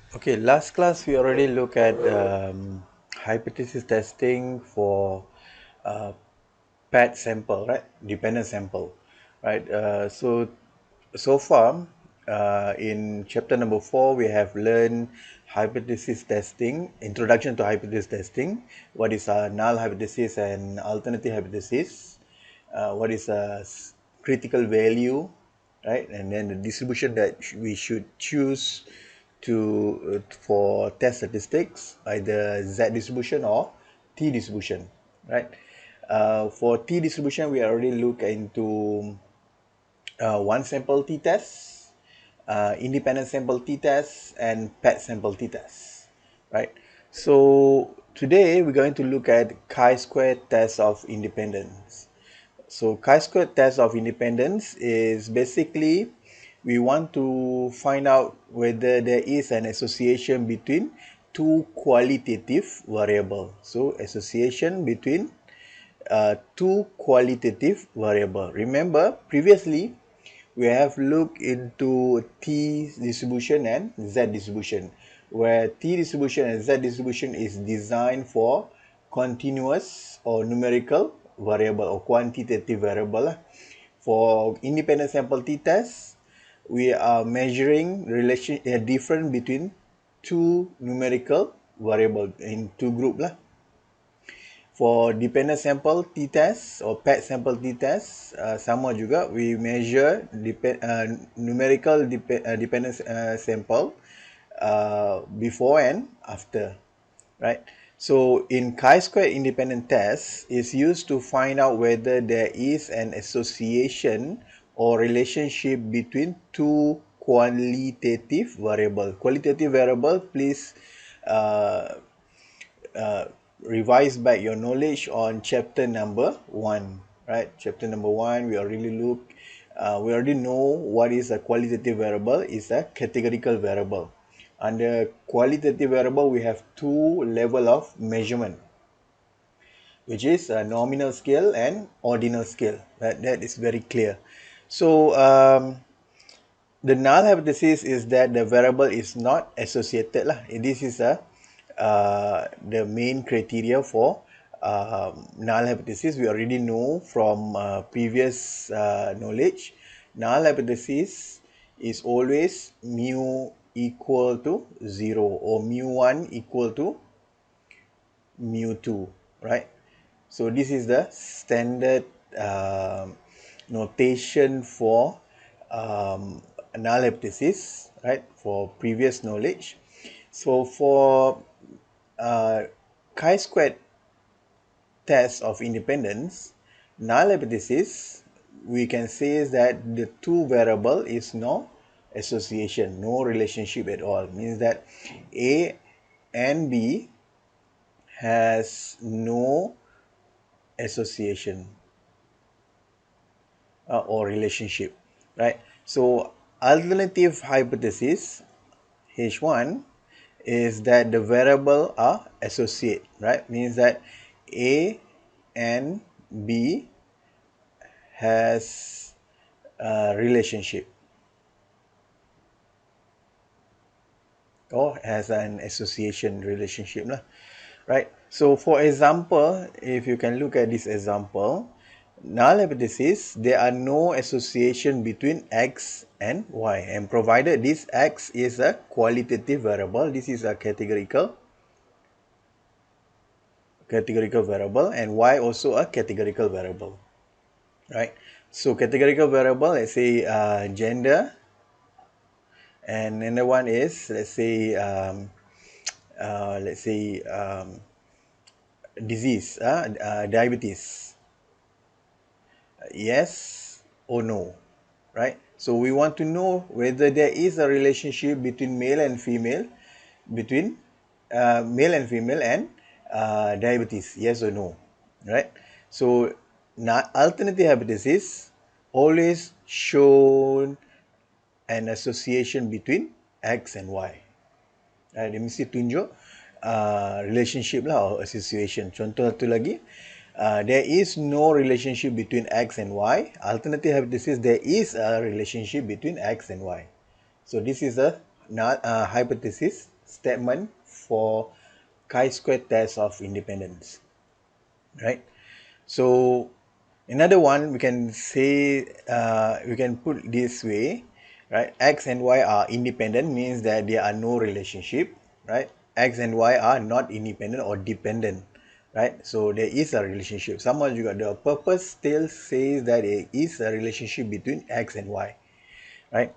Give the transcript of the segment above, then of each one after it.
Okay, last class we already looked at hypothesis testing for uh, paired sample, right? Dependent sample, right? So far, in chapter number 4, we have learned hypothesis testing, introduction to hypothesis testing, what is a null hypothesis and alternative hypothesis, what is a critical value, right? And then the distribution that we should choose to for test statistics, either Z distribution or T distribution, right? For T distribution, we already look into one sample t-test, independent sample t-test, and paired sample t-test, right? So today we're going to look at chi-square test of independence. So chi-square test of independence is basically we want to find out whether there is an association between two qualitative variable. So association between two qualitative variable. Remember previously we have looked into T distribution and Z distribution, where T distribution and Z distribution is designed for continuous or numerical variable or quantitative variable. For independent sample t-test, we are measuring relation difference between two numerical variable in two group lah. For dependent sample t-test or paired sample t-test, sama juga we measure numerical dependent sample before and after, right? So in chi-square independent test is used to find out whether there is an association or relationship between two qualitative variable. Qualitative variable, please uh, uh, revise back your knowledge on chapter number 1, right? Chapter number 1, we already know what is a qualitative variable. Is a categorical variable. Under qualitative variable, we have two level of measurement, which is a nominal scale and ordinal scale. That is very clear. So the null hypothesis is that the variable is not associated lah. This is the main criteria for null hypothesis. We already know from previous knowledge. Null hypothesis is always mu equal to 0 or mu1 equal to mu2, right? So this is the standard notation for null hypothesis, right? For previous knowledge. So for chi-squared test of independence, null hypothesis, we can say is that the two variable is no association, no relationship at all. Means that A and B has no association or relationship, right? So alternative hypothesis H1 is that the variable are associate, right? Means that A and B has a relationship or has an association relationship lah, right? So for example, if you can look at this example, null hypothesis, there are no association between x and y, and provided this x is a qualitative variable, this is a categorical variable, and y also a categorical variable, right? So categorical variable, let's say gender, and another one is let's say disease, diabetes, yes or no, right? So we want to know whether there is a relationship between male and female, between male and female and diabetes, yes or no, right? So alternative hypothesis always shown an association between X and Y. Dia mesti tunjuk relationship lah or association. Contoh satu lagi, there is no relationship between X and Y. Alternative hypothesis, there is a relationship between X and Y. So this is a hypothesis statement for chi-square test of independence, right? So another one we can say, we can put this way, right? X and Y are independent means that there are no relationship, right? X and Y are not independent or dependent, right? So there is a relationship. Someone you got the purpose still says that there is a relationship between X and Y, right?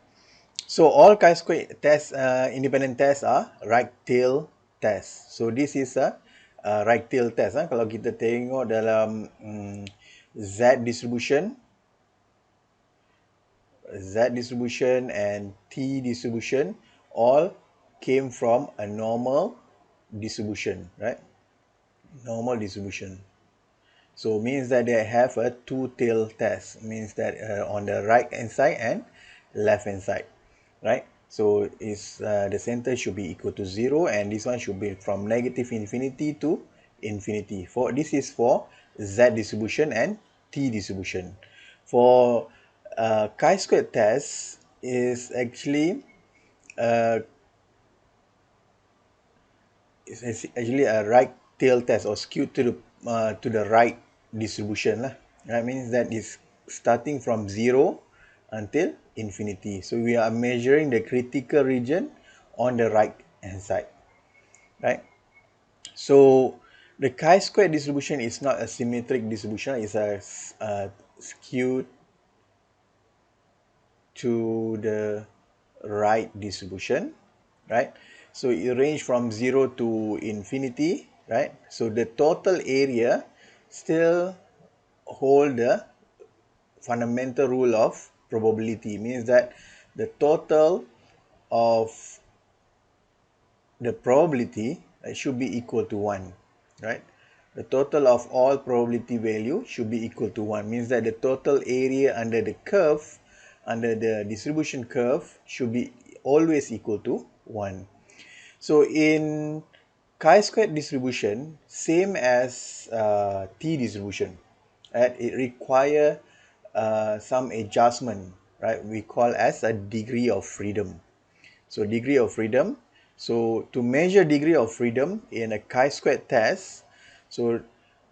So all chi-square tests, independent tests are right tail test. So this is a right tail test. Kalau kita tengok dalam Z distribution, and T distribution all came from a normal distribution, right? Normal distribution. So means that they have a two-tail test. Means that on the right hand side and left hand side, right? So is the center should be equal to 0, and this one should be from negative infinity to infinity. For this is for Z distribution and T distribution. For chi-square test is actually uh, it's actually a right tail test, or skewed to the right distribution lah. That means that is starting from 0 until infinity. So we are measuring the critical region on the right hand side, right? So the chi-square distribution is not a symmetric distribution. It's a skewed to the right distribution, right? So it range from 0 to infinity, right? So the total area still hold the fundamental rule of probability, means that the total of the probability should be equal to 1, right? The total of all probability value should be equal to 1, means that the total area under the curve, under the distribution curve, should be always equal to 1. So in chi-square distribution, same as T distribution, right? It require some adjustment, right? We call as a degree of freedom. So degree of freedom. So to measure degree of freedom in a chi-square test, so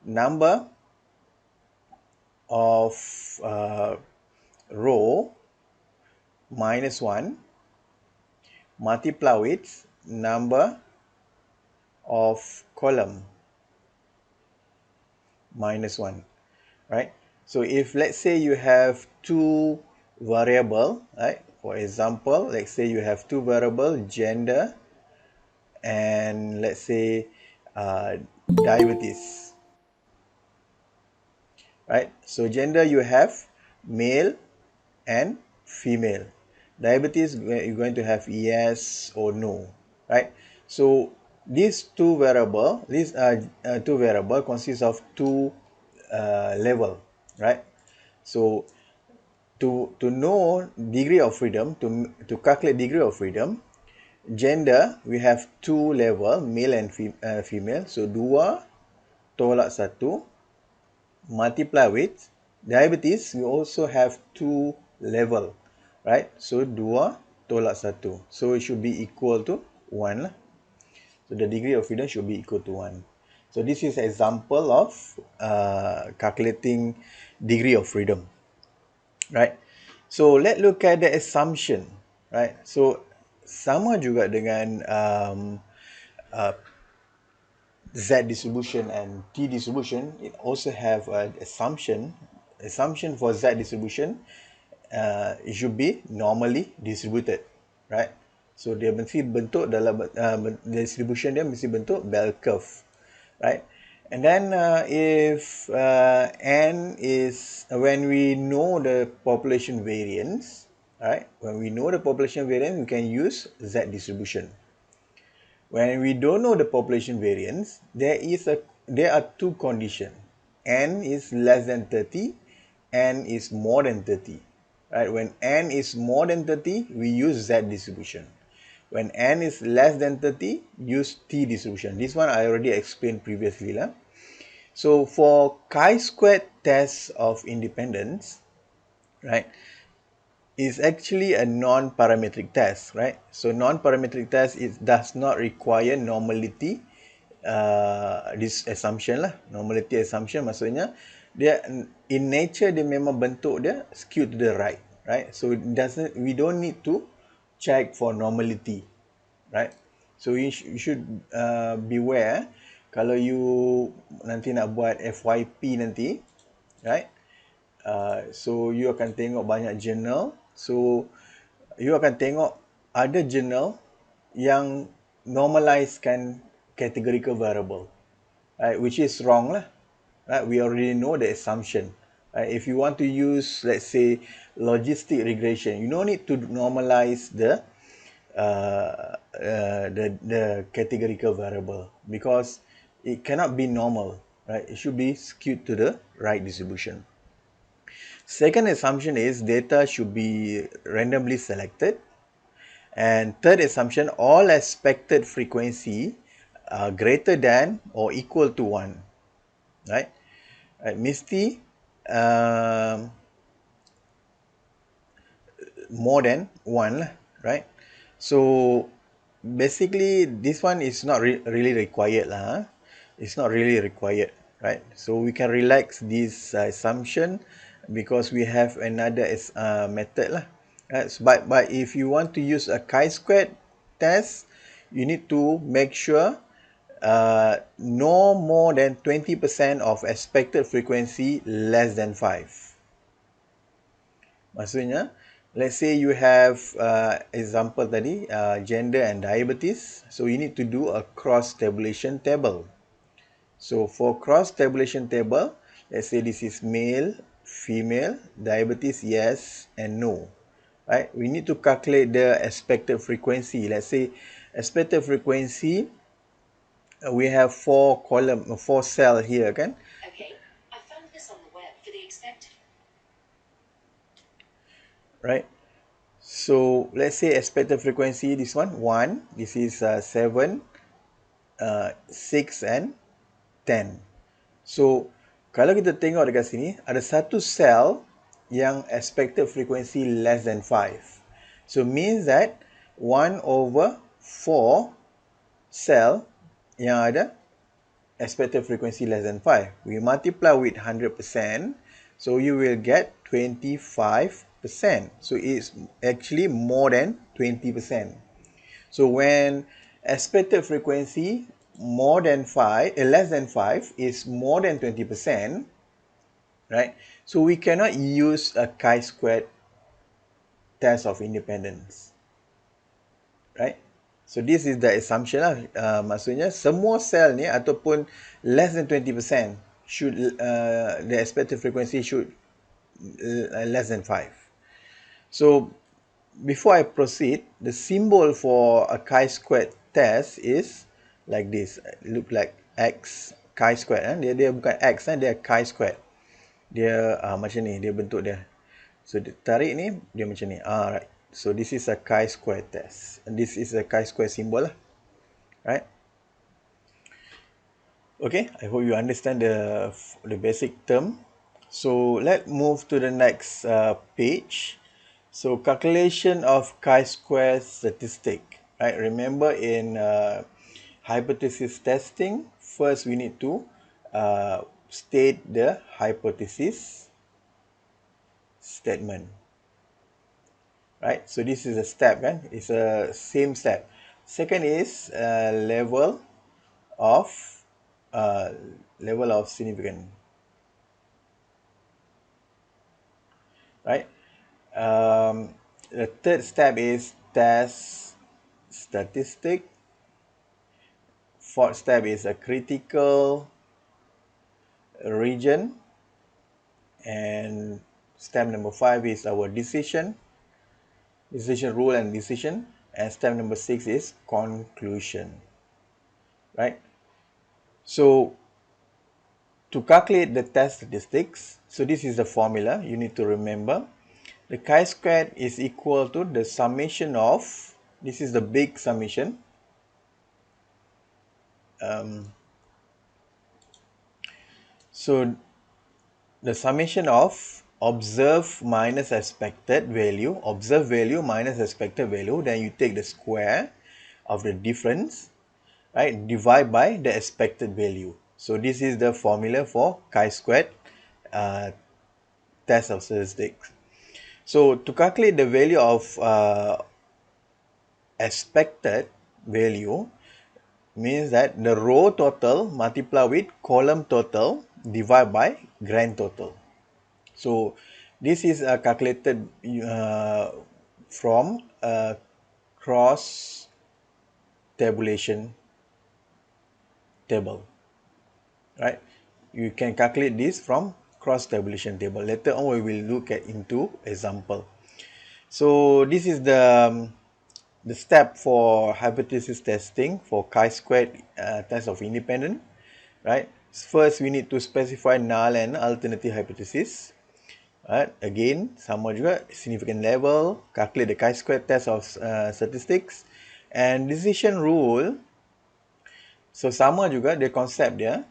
number of row minus 1 multiply with number of column minus 1, right? So if let's say you have two variable, right? For example, let's say you have two variable, gender and let's say diabetes, right? So gender you have male and female. Diabetes you're going to have yes or no, right? So these two variable, two variable consists of two level, right? So to know degree of freedom, to calculate degree of freedom, gender we have two level, male and female. So 2 tolak 1 multiply with diabetes, we also have two level, right? So 2 tolak 1. So it should be equal to 1 lah. So the degree of freedom should be equal to 1. So this is example of calculating degree of freedom, right? So let's look at the assumption, right? So sama juga dengan Z distribution and T distribution, it also have an assumption. Assumption for Z distribution, it should be normally distributed, right? So dia mesti bentuk dalam distribution dia mesti bentuk bell curve, right? And then if n is when we know the population variance, right? When we know the population variance, we can use Z distribution. When we don't know the population variance, there are two conditions. N is less than 30, N is more than 30. Right? When N is more than 30, we use Z distribution. When N is less than 30, use T distribution. This one I already explained previously. So for chi-square test of independence, right? is actually a non-parametric test, right? So non-parametric test does not require normality, this assumption lah. Normality assumption maksudnya dia in nature dia memang bentuk dia skewed to the right, right? So we don't need to check for normality, right? So you should beware kalau you nanti nak buat FYP nanti, right? So you akan tengok banyak journal. So you akan tengok ada journal yang normalizekan categorical variable, right? Which is wrong lah, right? We already know the assumption, right? If you want to use, let's say, logistic regression, you don't need to normalize the categorical variable because it cannot be normal, right? It should be skewed to the right distribution. Second assumption is data should be randomly selected. And third assumption, all expected frequency are greater than or equal to 1. Right? Mesti more than 1 lah, right? So basically this one is not really required lah. Huh? It's not really required, right? So we can relax this assumption because we have another method lah. Right? So, but if you want to use a chi-squared test, you need to make sure no more than 20% of expected frequency less than 5. Maksudnya, let's say you have example tadi, gender and diabetes. So you need to do a cross tabulation table. So for cross tabulation table, let's say this is male, female, diabetes yes and no. Right? We need to calculate the expected frequency. Let's say expected frequency, we have 4 cell here, kan? Okay, I found this on the web for the expected. Right? So let's say expected frequency, this one 1, this is 7, 6 and 10. So kalau kita tengok dekat sini, ada satu cell yang expected frequency less than 5. So means that 1 over 4 cell yang ada expected frequency less than 5. We multiply with 100%, so you will get 25%. So it's actually more than 20%. So when expected frequency more than 5, less than 5 is more than 20%, right? So we cannot use a chi-squared test of independence, right? So this is the assumption lah. Maksudnya semua sel ni ataupun less than 20% should the expected frequency should less than 5. So before I proceed, the symbol for a chi-squared test is like this. It look like X chi-squared. Dia bukan X, dia chi-squared. Dia macam ni, dia bentuk dia. So dia tarik ni, dia macam ni. Right. So this is a chi-squared test. And this is a chi-squared symbol lah. Right? Okay, I hope you understand the basic term. So let's move to the next page. So calculation of chi-square statistic. Right? Remember in hypothesis testing, first we need to state the hypothesis statement. Right? So this is a step, kan? It's a same step. Second is level of significance. Right? The third step is test statistic. Fourth step is a critical region. And step number 5 is our decision rule and decision. And step number 6 is conclusion. Right? So to calculate the test statistics, so this is the formula you need to remember. The chi-squared is equal to the summation of, this is the big summation, so the summation of observed minus expected value, observed value minus expected value, then you take the square of the difference, right, divide by the expected value. So this is the formula for chi-squared test of statistics. So to calculate the value of expected value means that the row total multiply with column total divide by grand total. So this is calculated from a cross tabulation table, right? You can calculate this from cross tabulation table. Later on we will look at into example. So this is the step for hypothesis testing for chi-squared test of independent, right? First we need to specify null and alternative hypothesis. Right? Again, sama juga significant level, calculate the chi-square test of statistics, and decision rule. So sama juga the concept dia.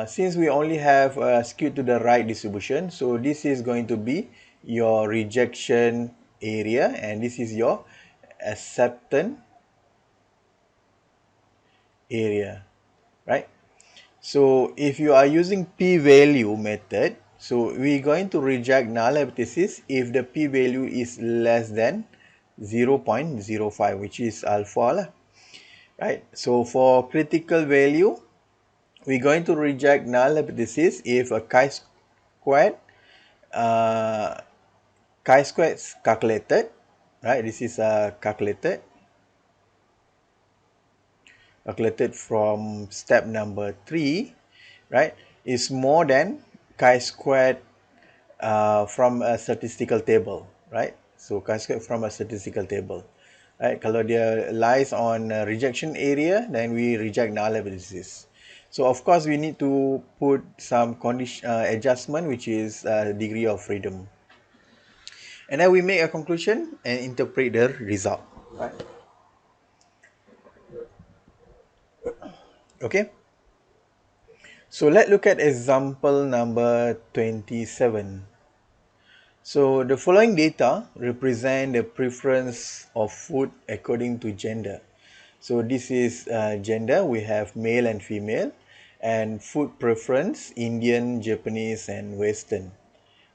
Since we only have skewed to the right distribution, so this is going to be your rejection area, and this is your acceptance area, right? So if you are using p-value method, so we're going to reject null hypothesis if the p-value is less than 0.05, which is alpha lah, right? So for critical value, we're going to reject null hypothesis if a chi-squared is calculated, right? This is calculated from step number 3, right, is more than chi-squared from a statistical table, right? So chi-squared from a statistical table, right? Kalau dia lies on rejection area, then we reject null hypothesis. So of course we need to put some condition adjustment, which is degree of freedom, and then we make a conclusion and interpret the result, right? Okay. So let's look at example number 27. So the following data represent the preference of food according to gender. So this is gender, we have male and female, and food preference, Indian, Japanese, and Western.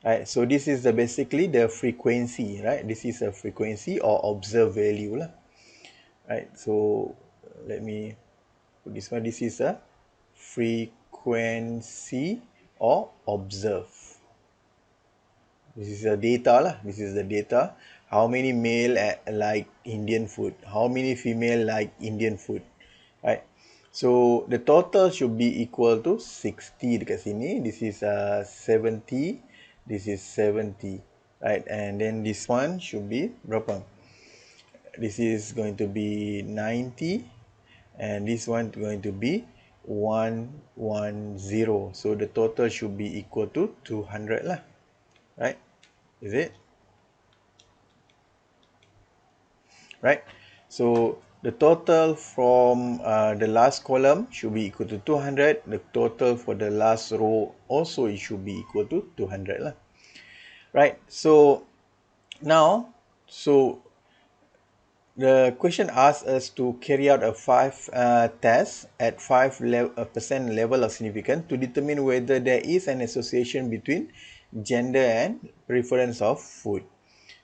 Right, so this is basically the frequency, right? This is a frequency or observed value lah. Right, so let me put this one. This is a frequency or observe. This is the data lah. This is the data. How many male like Indian food? How many female like Indian food? Right. So the total should be equal to 60 dekat sini. This is 70. This is 70. Right. And then this one should be berapa? This is going to be 90. And this one going to be 110. So the total should be equal to 200 lah. Right. Is it? Right. So the total from the last column should be equal to 200. The total for the last row also it should be equal to 200 lah. Right. So now, so the question asks us to carry out a 5 test at 5% level of significance to determine whether there is an association between gender and preference of food.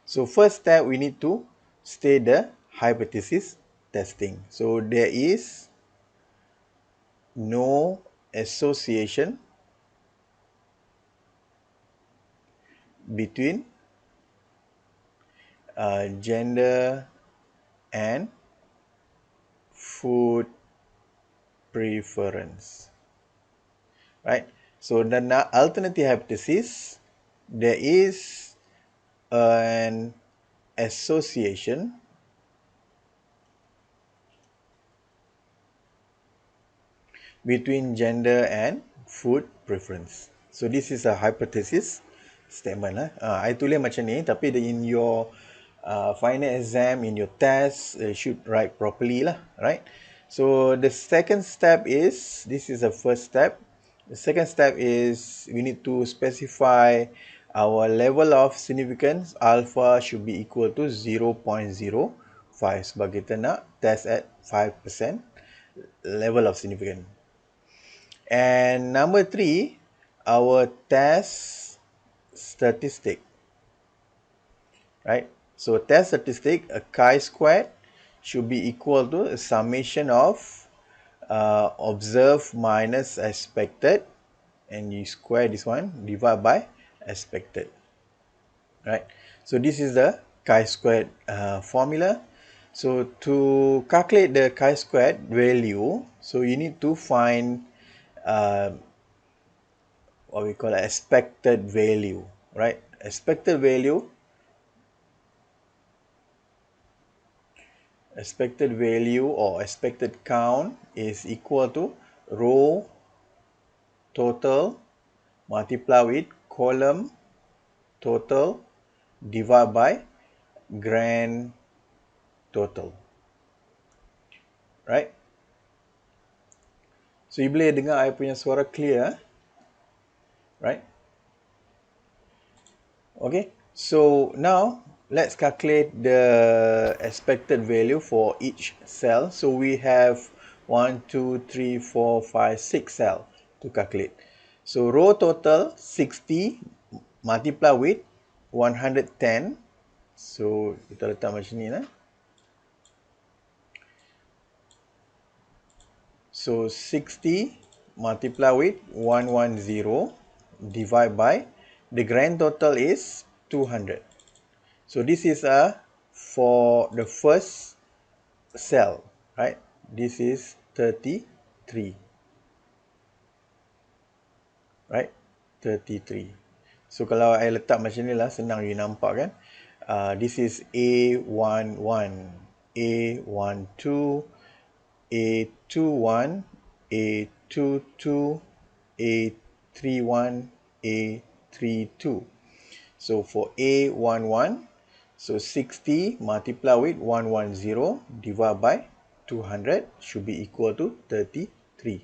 So first step, we need to state the hypothesis testing. So there is no association between gender and food preference, right? So the alternative hypothesis, there is an association between gender and food preference. So this is a hypothesis statement lah. I tulis macam ni, tapi in your final exam, in your test, should write properly lah, right? So the second step is, this is the first step. The second step is we need to specify our level of significance alpha should be equal to 0.05 sebab kita nak test at 5% level of significance. And number 3, our test statistic, right? So test statistic, a chi-squared should be equal to a summation of observed minus expected, and you square this one, divide by expected, right? So this is the chi-squared formula. So to calculate the chi-squared value, so you need to find what we call expected value, right? Expected value or expected count is equal to row total multiply with column total divide by grand total, right? So you boleh dengar I punya suara clear, right? Okay, so now let's calculate the expected value for each cell. So we have 1, 2, 3, 4, 5, 6 cells to calculate. So row total 60 multiply with 110. So kita letak macam ni lah. So 60 multiply with 110 divide by the grand total is 200. So this is for the first cell, right? This is 33, right? 33. So kalau I letak macam ni lah, senang you nampak kan? This is A11, A12, A21, A22, A31, A32. So for A11, so 60 multiply with 110 divided by 200 should be equal to 33.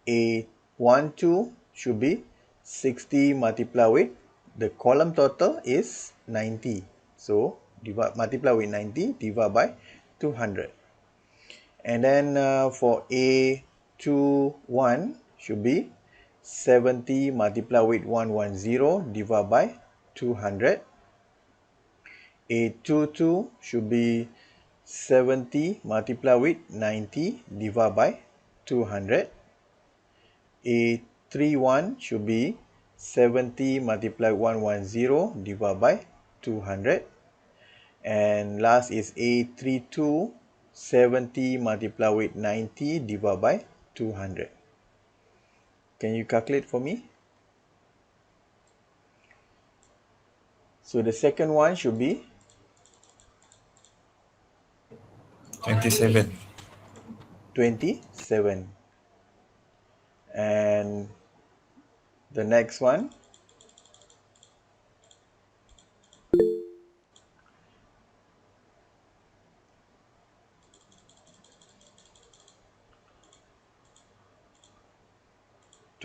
A12 should be 60 multiply with the column total is 90. So multiply with 90 divided by 200. And then for A21 should be 70 multiply with 110 divided by 200. A22 should be 70 multiply with 90 divided by 200. A31 should be 70 multiply 110 divided by 200. And last is A32, 70 multiply with 90 divided by 200. Can you calculate for me? So the second one should be 27. 27. And the next one,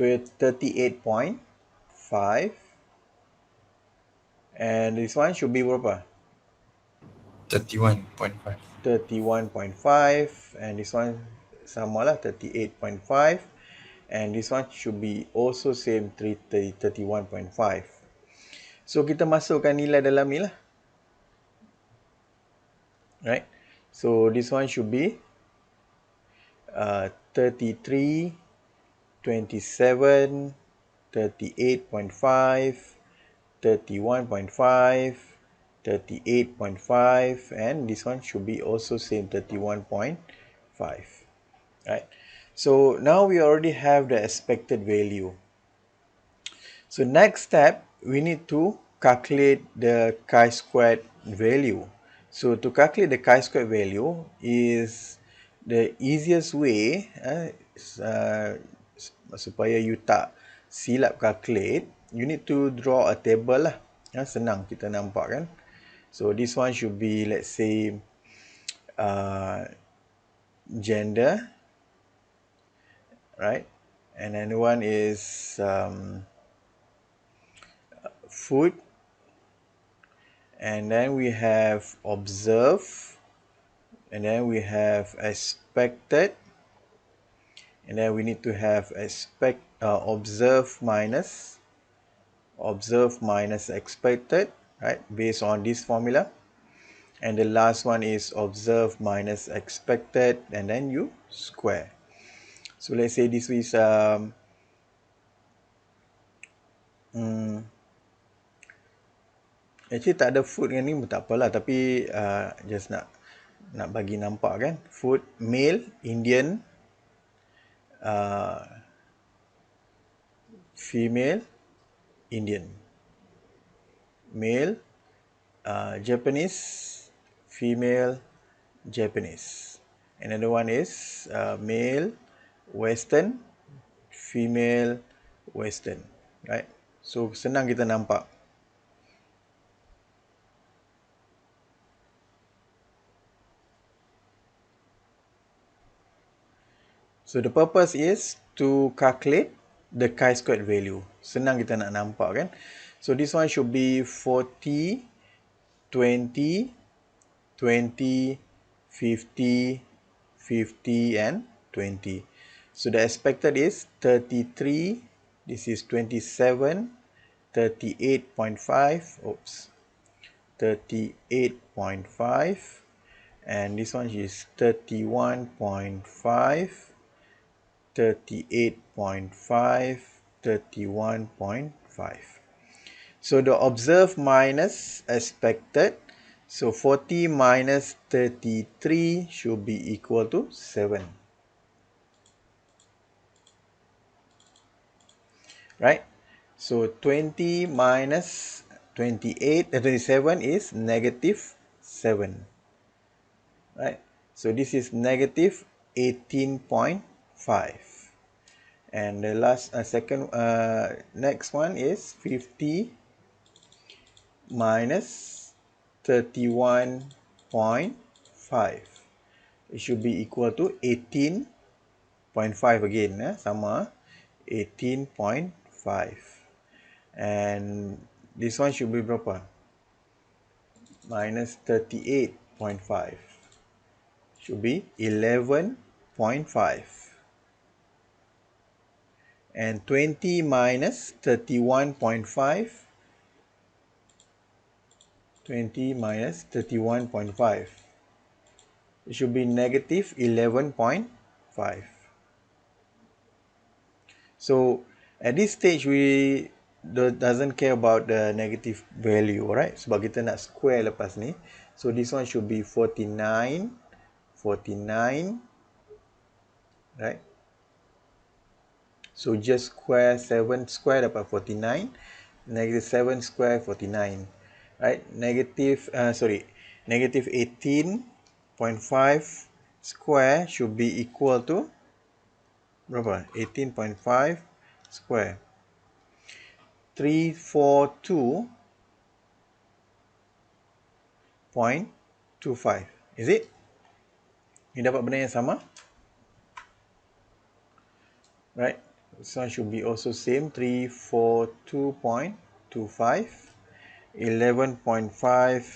to 38.5. And this one should be berapa? 31.5. 31.5. And this one sama lah, 38.5. And this one should be also same 31.5. So kita masukkan nilai dalam ni lah. Right? So this one should be 33, 27, 38.5, 31.5, 38.5, and this one should be also same 31.5. Right? So now we already have the expected value. So next step, we need to calculate the chi-squared value. So to calculate the chi-squared value is the easiest way supaya you tak silap calculate, you need to draw a table lah. Senang kita nampak kan. So this one should be, let's say, gender, right? And another one is food, and then we have observe, and then we have expected, and then we need to have observe minus expected, right, based on this formula. And the last one is observe minus expected, and then you square. So let's say this is actually tak ada food dengan ni pun tak apalah, tapi just nak bagi nampak kan. Food, male, Indian, female, Indian. Male, Japanese, female, Japanese. Another one is male, Western, female, Western. Right? So senang kita nampak. So the purpose is to calculate the chi-squared value. Senang kita nak nampak kan. So this one should be 40, 20, 20, 50, 50 and 20. So the expected is 33, this is 27, 38.5, oops, 38.5, and this one is 31.5, 38.5, 31.5. So the observed minus expected. So 40 minus 33 should be equal to 7. Right? So 20 minus 27 is negative 7. Right? So this is negative 18.5. And the last next one is 50 minus 31.5. It should be equal to 18.5 again, sama 18.5. And this one should be berapa? Minus 38.5 should be 11.5. And 20 minus 31.5, 20 minus 31.5, it should be negative 11.5. So at this stage we doesn't care about the negative value, right? Sebab kita nak square lepas ni. So this one should be 49, 49, right? So just square 7 square dapat 49, negative 7 square 49, right? Negative 18.5 square should be equal to berapa? 18.5 square 342.25. Is it? Ni dapat benda yang sama? Right? This one should be also same, 342.25. 11.5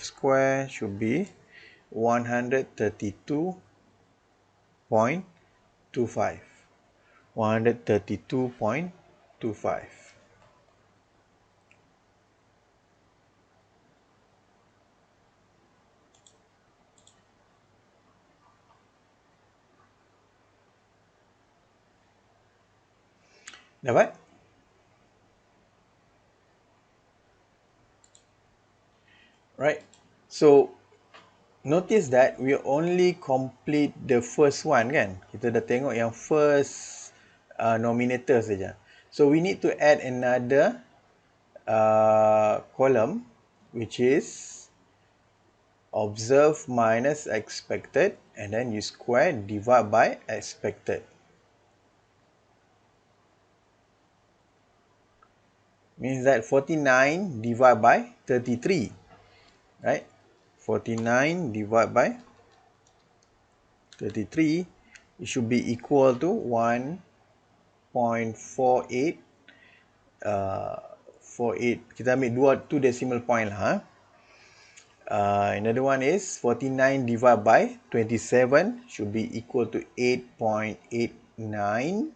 square should be 132.25. 132.25. Dapat? Right. So notice that we only complete the first one kan. Kita dah tengok yang first nominator saja. So we need to add another column which is observe minus expected, and then you square divide by expected. Means that 49 divided by 33, right? 49 divided by 33, it should be equal to 1.48 48. Kita ambil two decimal point lah. Another one is 49 divided by 27 should be equal to 8.89.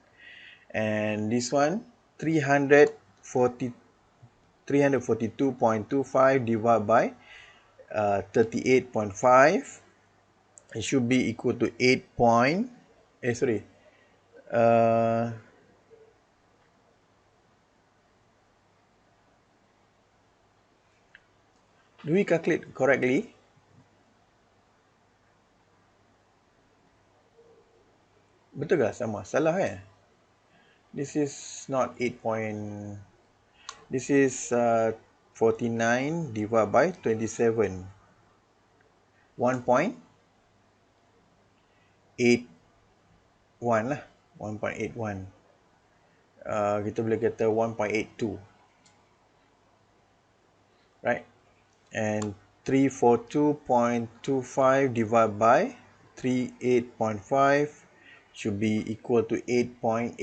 And this one 342.25 divided by 38.5. It should be equal to 8 point, sorry. Do we calculate correctly? Betul ke? Sama. Salah This is not 8 point. This is 49 divided by 27. 1.81 lah. 1.81. Kita boleh kata 1.82. Right? And 342.25 divided by 38.5 should be equal to 8.89.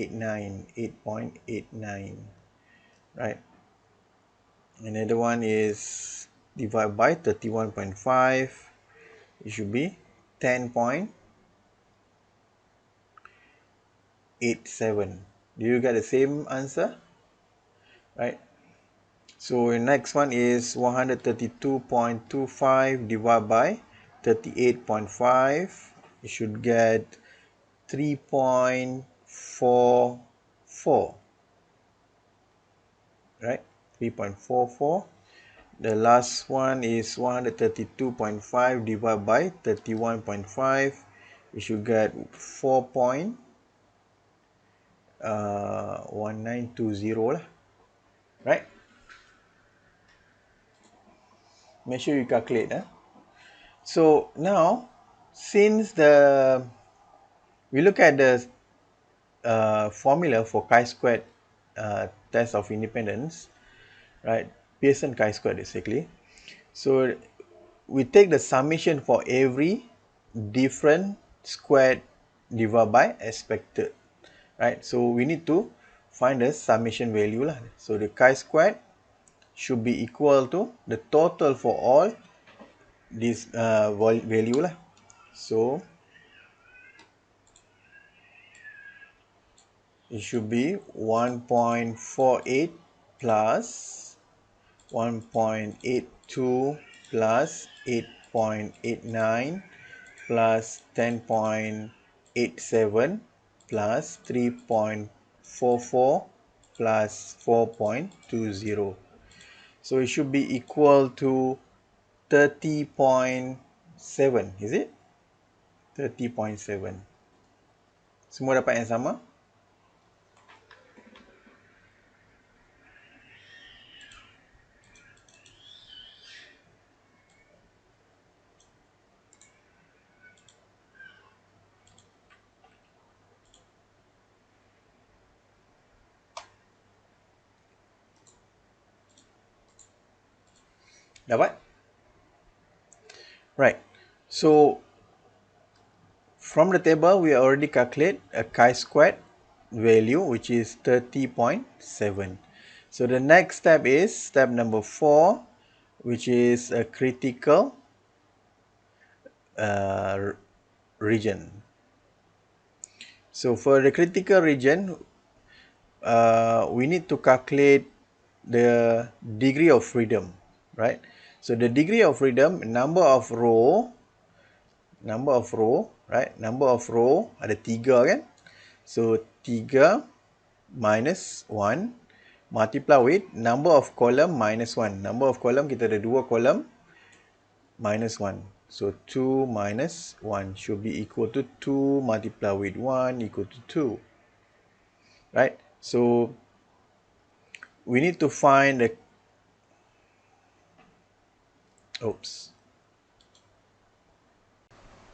8.89. Right? Another one is divided by 31.5. It should be 10.87. Do you get the same answer? Right? So the next one is 132.25 divided by 38.5. You should get 3.44. Right? 3.44. The last one is 132.5 divided by 31.5. You should get 4.1920 lah. Right? Make sure you calculate. So now, since we look at the formula for chi-squared test of independence, right? Pearson chi-squared basically. So we take the summation for every different squared divided by expected, right? So we need to find the summation value lah. So the chi-squared should be equal to the total for all this value lah. So it should be 1.48 plus 1.82 plus 8.89 plus 10.87 plus 3.44 plus 4.20. So it should be equal to 30.7, is it? 30.7. Semua dapat yang sama? Dapat? Right. So from the table, we already calculate a chi-squared value, which is 30.7. So the next step is step number 4, which is a critical region. So for the critical region, we need to calculate the degree of freedom, right? So the degree of freedom, number of row, right? Number of row ada 3 kan? So 3 minus 1 multiply with number of column minus 1. Number of column kita ada 2 column minus 1. So 2 minus 1 should be equal to 2 multiply with 1 equal to 2. Right? So we need to find the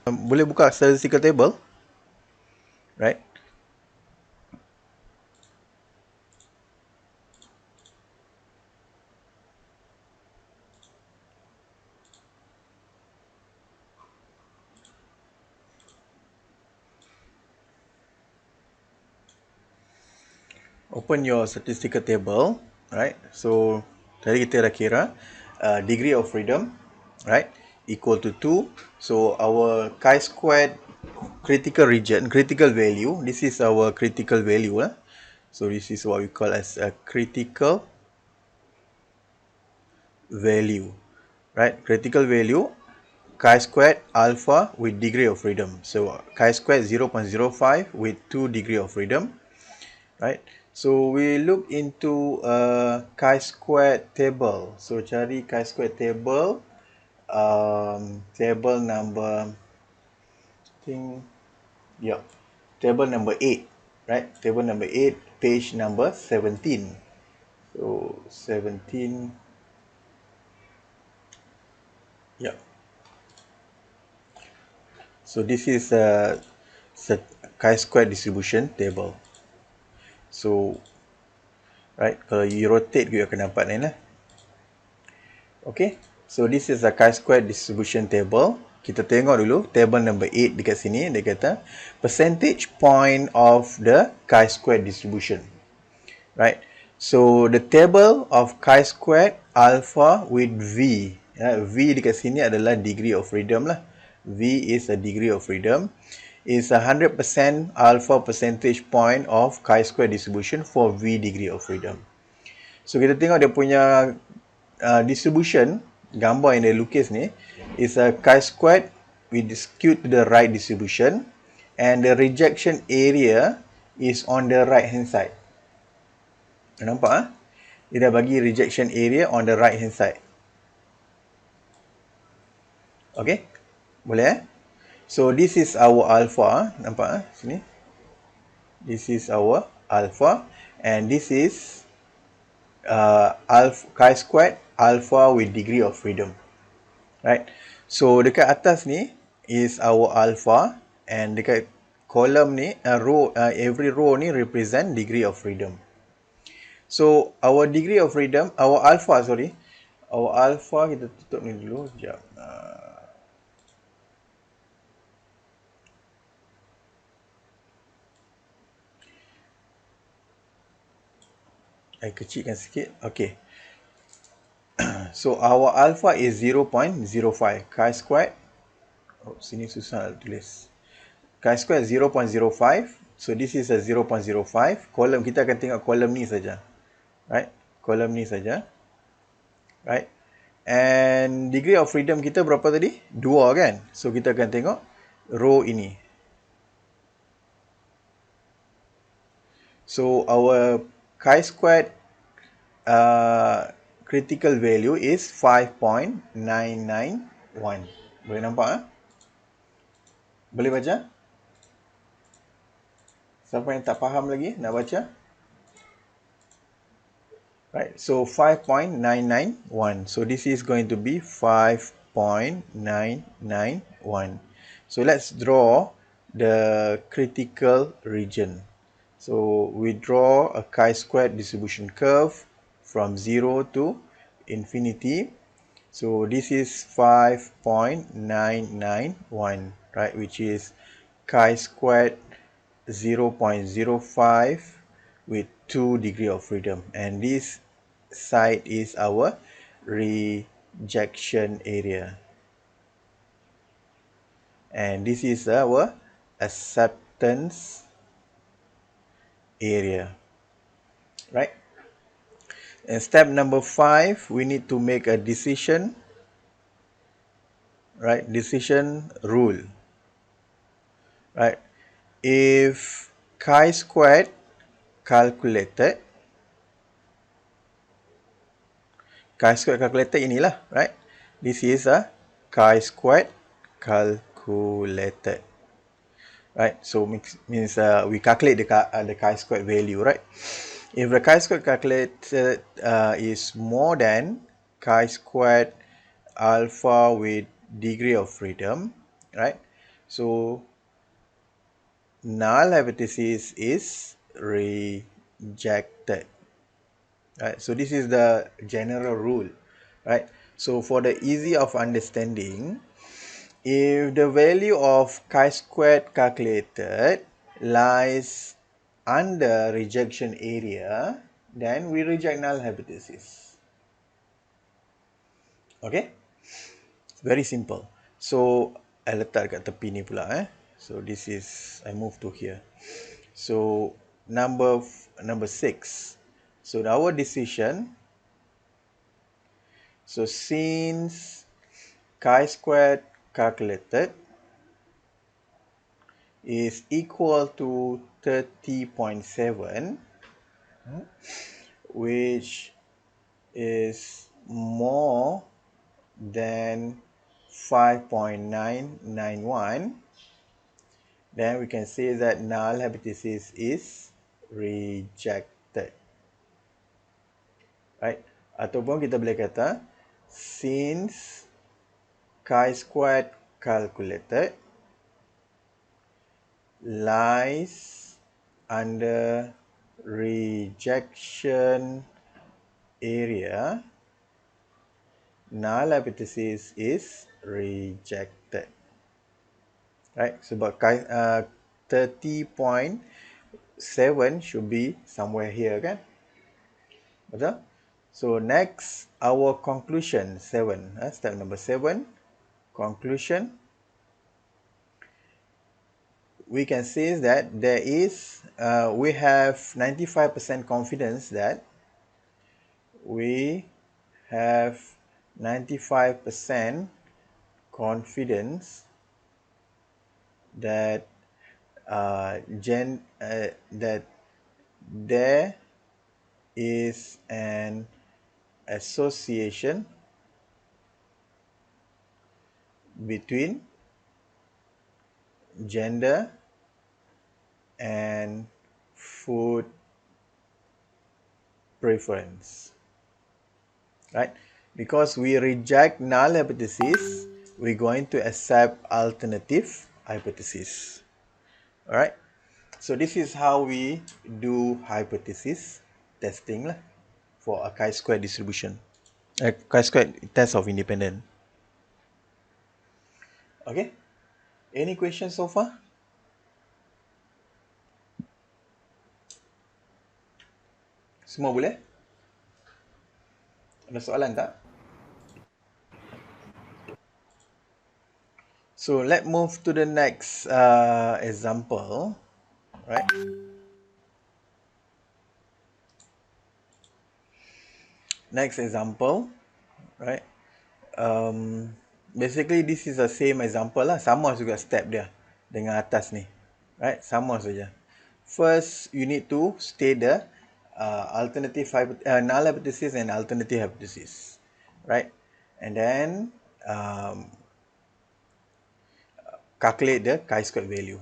boleh buka statistical table, right? Open your statistical table. right? So tadi kita dah kira degree of freedom, right, equal to 2. So our chi-squared critical region, critical value, this is our critical value lah. So this is what we call as a critical value, right? Critical value chi-squared alpha with degree of freedom. So chi-squared 0.05 with 2 degree of freedom, right? So we look into a chi-squared table. So cari chi-squared table, table number, I think, yeah, table number 8, right? Table number 8, page number 17. So 17, yeah. So this is a chi-square distribution table. So, right, kalau you rotate, you akan dapat ni lah. Okay, so this is a chi-square distribution table. Kita tengok dulu table number 8 dekat sini. Dia kata percentage point of the chi-square distribution. Right, so the table of chi-squared alpha with V. V dekat sini adalah degree of freedom lah. V is a degree of freedom. Is 100% alpha percentage point of chi-square distribution for V degree of freedom. So kita tengok dia punya distribution, gambar yang dia lukis ni, is a chi-squared with skewed to the right distribution, and the rejection area is on the right hand side. Nampak ah? Dia dah bagi rejection area on the right hand side. Okay, boleh So this is our alpha, nampak sini. This is our alpha, and this is chi-squared alpha with degree of freedom, right? So dekat atas ni is our alpha, and dekat column ni every row ni represent degree of freedom. So our degree of freedom, our alpha kita tutup ni dulu sekejap. Kecilkan sikit. Okay. So our alpha is 0.05 chi-squared. Oh, sini susah nak tulis. Chi-squared 0.05. So this is a 0.05. Kolom kita akan tengok kolom ni saja. Right? Kolom ni saja. Right? And degree of freedom kita berapa tadi? 2 kan? So kita akan tengok row ini. So our chi-squared critical value is 5.991. Boleh nampak? Boleh baca? Siapa yang tak faham lagi nak baca? Right, so 5.991. So this is going to be 5.991. So let's draw the critical region. So we draw a chi-squared distribution curve from 0 to infinity. So this is 5.991, right, which is chi-squared 0.05 with 2 degree of freedom, and this side is our rejection area, and this is our acceptance area, right? And step number 5, we need to make a decision, right? Decision rule, right? If chi-squared calculated, inilah, right? This is a chi-squared calculated, right? So means we calculate the chi-squared value, right? If the chi-squared calculated is more than chi-squared alpha with degree of freedom, right? So null hypothesis is rejected. Right, so this is the general rule, right? So for the easy of understanding, if the value of chi-squared calculated lies under rejection area, then we reject null hypothesis. Okay, very simple. So I letak kat tepi ni pula So this is, I move to here. So number 6. So our decision, so since chi-squared calculated is equal to 30.7, which is more than 5.991, then we can say that null hypothesis is rejected, right? Ataupun kita boleh kata since chi-squared calculated lies under rejection area, null hypothesis is rejected, right? Sebab 30.7 should be somewhere here, kan? Betul? So next, our conclusion 7. Step number 7, conclusion. We can say that we have 95% confidence that we have 95% confidence that that there is an association between gender and food preference, right? Because we reject null hypothesis, we're going to accept alternative hypothesis. All right. So this is how we do hypothesis testing lah for a chi-square distribution, a chi-square test of independent. Okay. Any questions so far? Semua boleh? Ada soalan tak? So let's move to the next example, right? Next example, right? Basically this is the same example lah, sama juga step dia dengan atas ni, right? Sama saja. First, you need to state the null hypothesis and alternative hypothesis, right? And then calculate the chi-square value.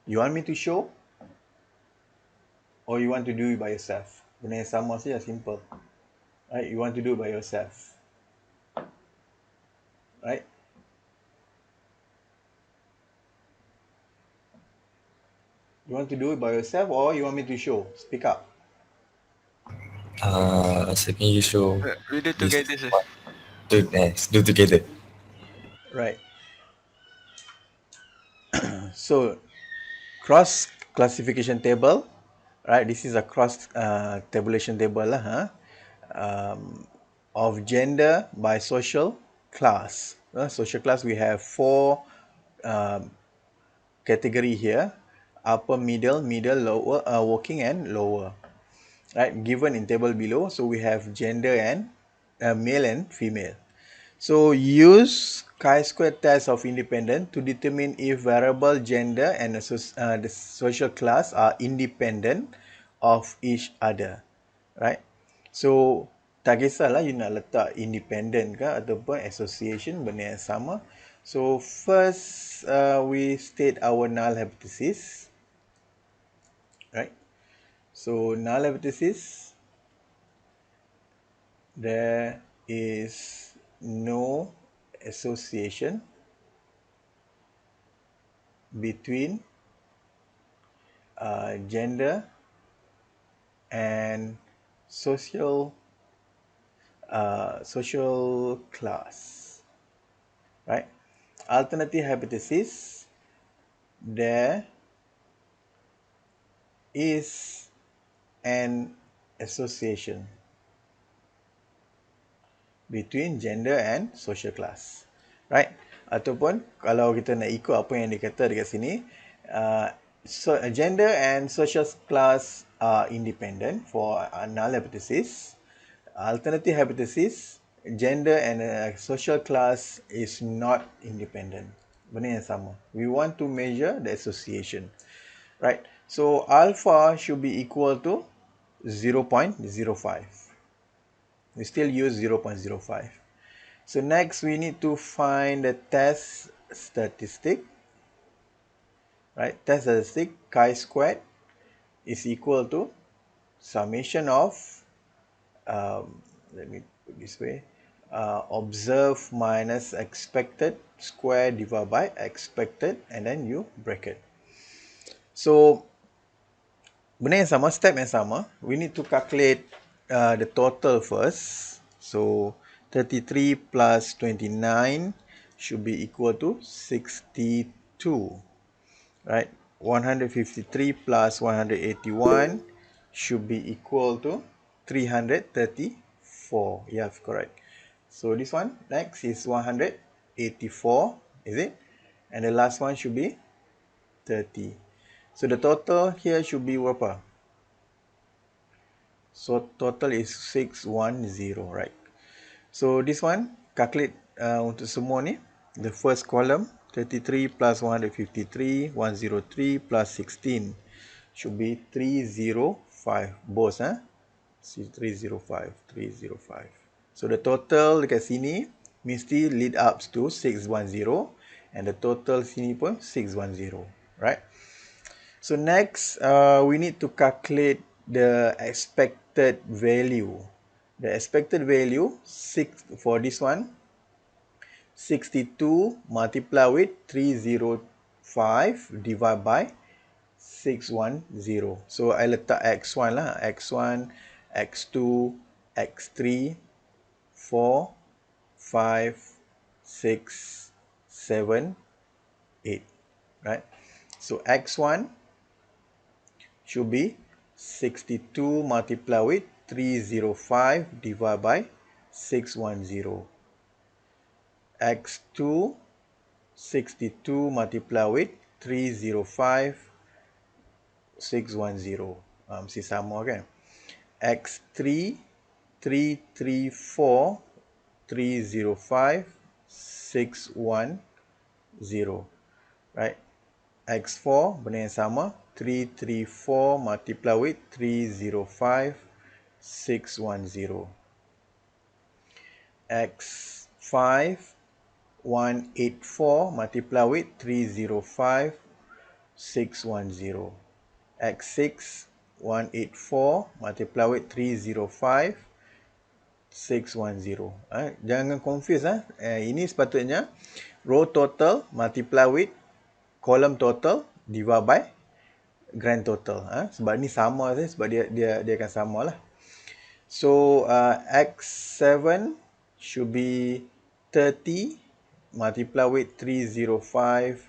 You want me to show, or you want to do it by yourself? Benda yang sama saja, simple, right? You want to do it by yourself, right? You want to do it by yourself, or you want me to show? Speak up. Second you show. We do this together, sir. one. Do together. Right. So cross classification table, right? This is a cross tabulation table lah, of gender by social class. Social class, we have 4 category here: upper, middle, lower, working and lower. Right, given in table below. So we have gender and male and female. So use chi-square test of independent to determine if variable gender and the social class are independent of each other, right? So tak kisahlah you nak letak independent ke ataupun association, benda yang sama. So first we state our null hypothesis, right? So null hypothesis, there is no association between gender and social class, right? Alternative hypothesis, there is an association between gender and social class, right? Ataupun kalau kita nak ikut apa yang dikata dekat sini, gender and social class are independent for null hypothesis. Alternative hypothesis, gender and social class is not independent. Benda yang sama. We want to measure the association, right? So alpha should be equal to 0.05. We still use 0.05. So next we need to find the test statistic, right? Test statistic chi-squared is equal to summation of, let me put this way, observed minus expected square divided by expected, and then you bracket. So benda yang sama, step yang sama, we need to calculate the total first. So 33 plus 29 should be equal to 62, right? 153 plus 181 should be equal to 334. Yes, correct. So this one next is 184, is it? And the last one should be 30. So the total here should be berapa? So total is 610, right? So this one calculate untuk semua ni. The first column 33 plus 153, 103 plus 16 should be 305. Both 305, 305. So the total dekat sini mesti lead up to 610, and the total sini pun 610, right? So next, we need to calculate the expected value. The expected value for this one, 62 multiplied with 305 divided by 610. So I letak x1 lah, x1, x2, x3, 4, 5, 6, 7, 8, right? So x1 should be 62 multiplied with 305 divided by 610. X2, 62 multiplied with 305, 610. Mesti sama kan? X3, 334, 305, 610. Right? X4, benda yang sama. 334 multiplied with 305, 610. X5, 184 multiplied with 305, 610. X6, 184 multiplied with 305, 610. Jangan confuse. Ini sepatutnya row total multiply with column total divide by grand total. Sebab ni sama saja, sebab dia akan sama lah. So X7 should be 30 multiply with 305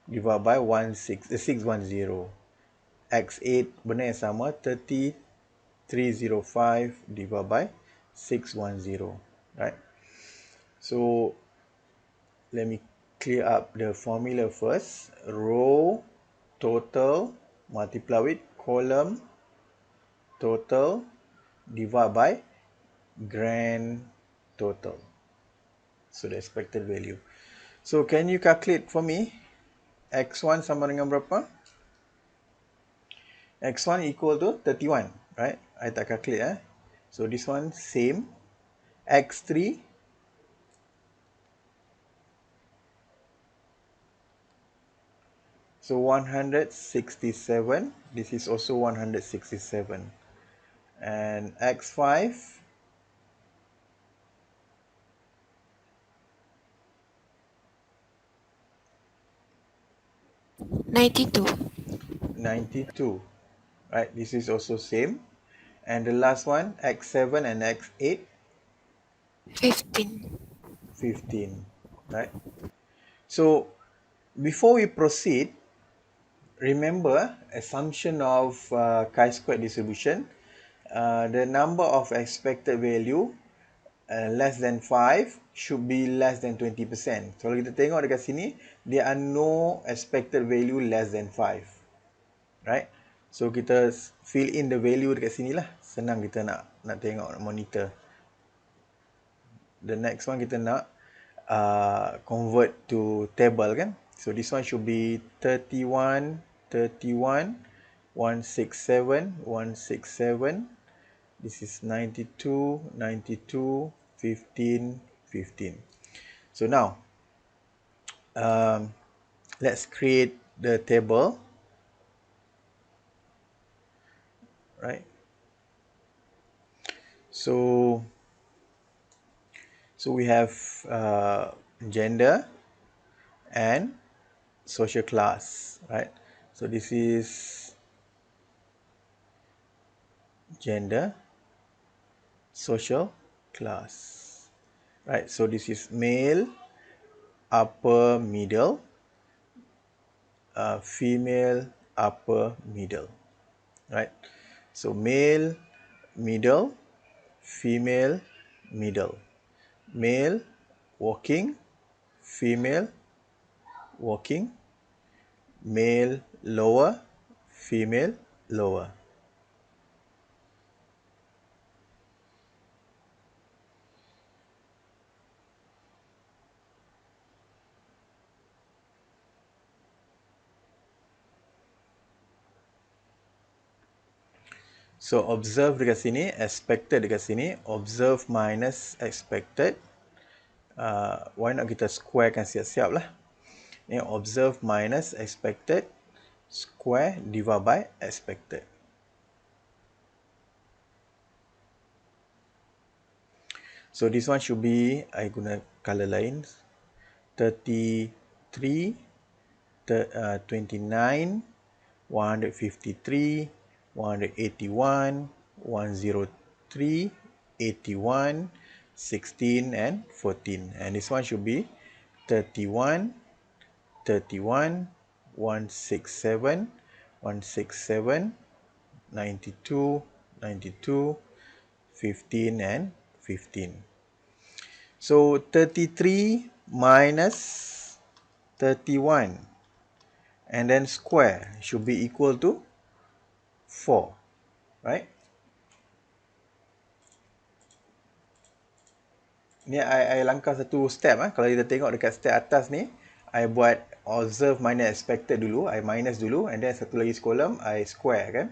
divided by 610. X8 benda yang sama, 30, 305 divided by 610, right? So let me clear up the formula first. Row total multiply with column total divide by grand total. So the expected value. So can you calculate for me? X1 sama dengan berapa? X1 equal to 31, right? I tak calculate. So this one same. X3, so 167. This is also 167. And X5, 92. 92. Right, this is also same. And the last one, X7 and X8, 15. 15. Right. So before we proceed, remember assumption of chi-square distribution. the number of expected value less than 5 should be less than 20%. So kalau kita tengok dekat sini, there are no expected value less than 5. Right? So kita fill in the value dekat sini lah. Senang kita nak tengok, nak monitor. The next one kita nak convert to table kan. So this one should be 31, 31, 167, 167. This is 92, 92, 15, 15. So now, let's create the table. Right. So we have gender and social class, right? So this is gender, social class, right? So this is male, upper middle, female, upper middle, right? So male, middle, female, middle, male, walking, female, walking, male, lower, female, lower. So observe dekat sini, expected dekat sini, observe minus expected. Why not kita squarekan siap-siap lah. Ni observe minus expected, square divide by expected. So this one should be, I guna color lain, 33, 29, 153, 181, 103, 81, 16 and 14. And this one should be 31, 31, 167, 167, 92, 92, 15 and 15. So 33 minus 31 and then square should be equal to 4, right? Ni I langkah satu step. Kalau kita tengok dekat step atas ni, I buat observe minus expected dulu, I minus dulu, and then satu lagi column, I square kan.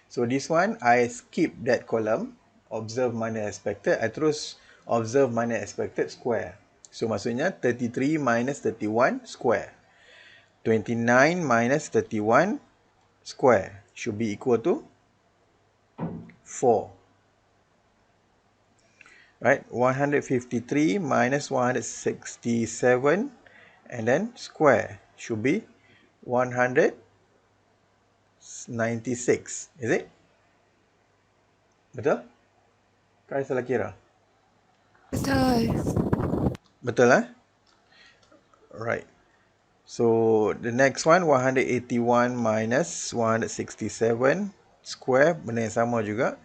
So this one, I skip that column, observe minus expected, I terus observe minus expected square. So maksudnya 33 minus 31 square. 29 minus 31 square should be equal to 4. Right, 153 minus 167 and then square should be 196. Is it? Betul? Kau salah kira? Betul. Betul Right. So the next one 181 minus 167 square benda yang sama juga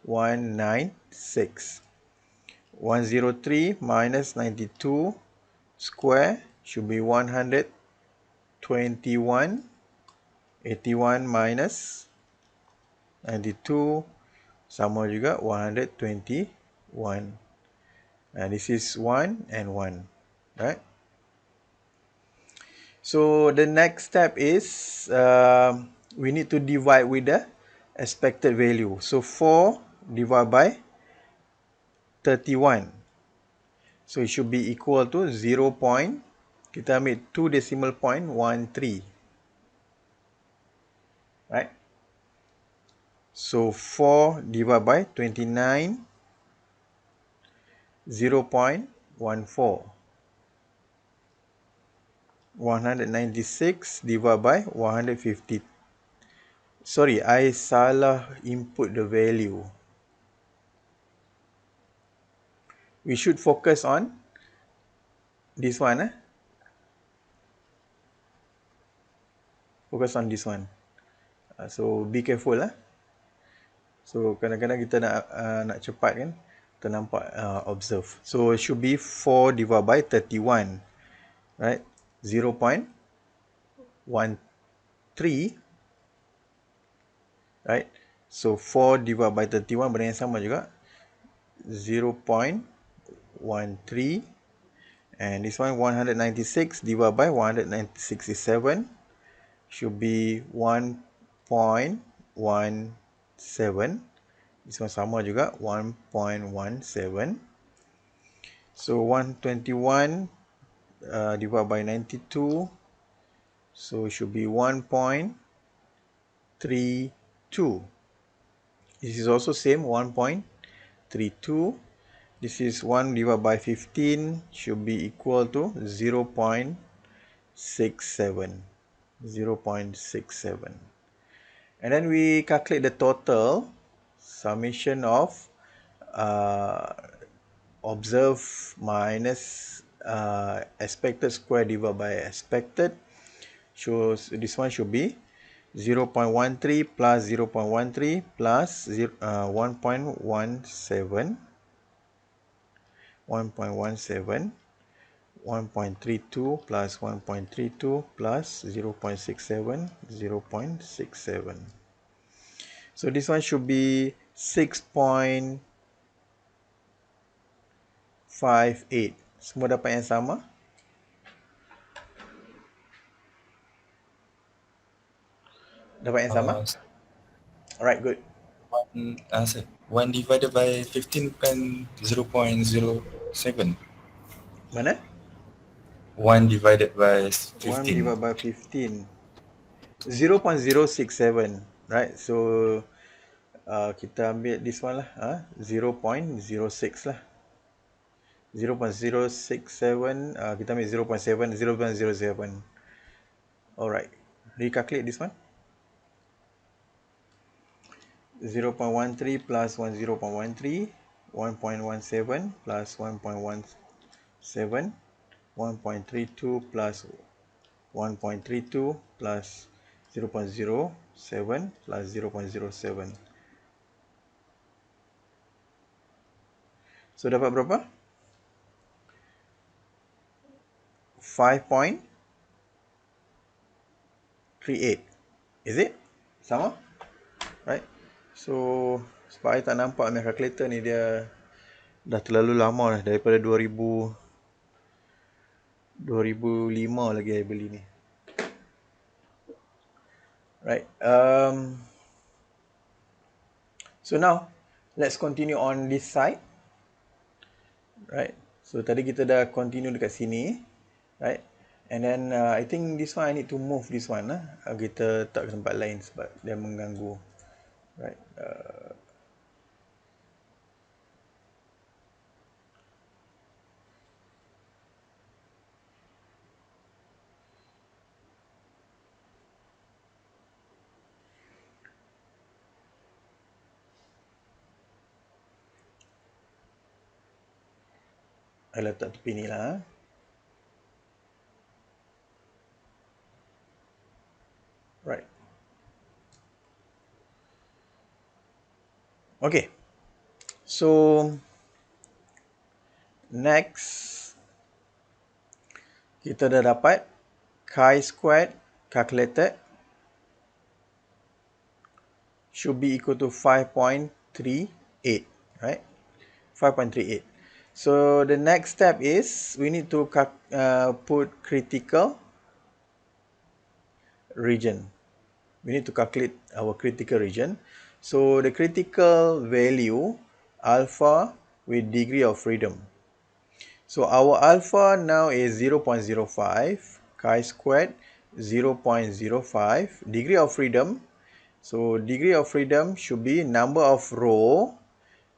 196. 103 minus 92 square should be 121. 81 minus 92 sama juga 121. And this is 1 and 1, right? So the next step is we need to divide with the expected value. So 4 divided by 31. So it should be equal to 0. Kita ambil 2 decimal point 13. Right? So 4 divided by 29, 0.14. 196 divided by 150. Sorry, I salah input the value. We should focus on this one. Focus on this one. So be careful. So kadang-kadang kita nak cepat kan, kita nampak observe. So it should be 4 divided by 31, right? 0.13, right? So 4 divided by 31 benda yang sama juga, 0.13, and this one 196 divided by 167 should be 1.17. This one sama juga, 1.17. So 121 divided by 92, so it should be 1.32. This is also same, 1.32. This is 1 divided by 15 should be equal to 0.67. 0.67. And then we calculate the total summation of observed minus expected square divided by expected. Shows this one should be 0.13 plus 0.13 plus 1.17, 1.17, 1.32 plus 1.32 plus 0.67, 0.67. So this one should be 6.58. Semua dapat yang sama? Dapat yang sama? Alright, good. Sir, 1 divided by 15 kan 0.07. Mana? 1 divided by 1 15. divided by 15. 0.067, right? So kita ambil this one lah, 0.06 lah. 0.067, kita ambil 0.7, 0.07. Alright, recalculate this one. 0.13 plus 0.13, 1.17 plus 1.17, 1.32 plus 1.32 plus 0.07 plus 0.07. So dapat berapa? 5.38. Is it? Sama? Right? So sebab saya tak nampak punya calculator ni, dia dah terlalu lama dah, daripada 2005 lagi saya beli ni. Right. So now let's continue on this side. Right. So tadi kita dah continue dekat sini, right? And then I think this one I need to move this one lah. Kita tak ke tempat lain sebab dia mengganggu. Right. I letak tepi ni lah. Right. Okay. So next kita dah dapat chi-squared calculated should be equal to 5.38, right? 5.38. So the next step is we need to put critical region. We need to calculate our critical region. So the critical value alpha with degree of freedom. So our alpha now is 0.05, chi-squared 0.05, degree of freedom. So degree of freedom should be number of row.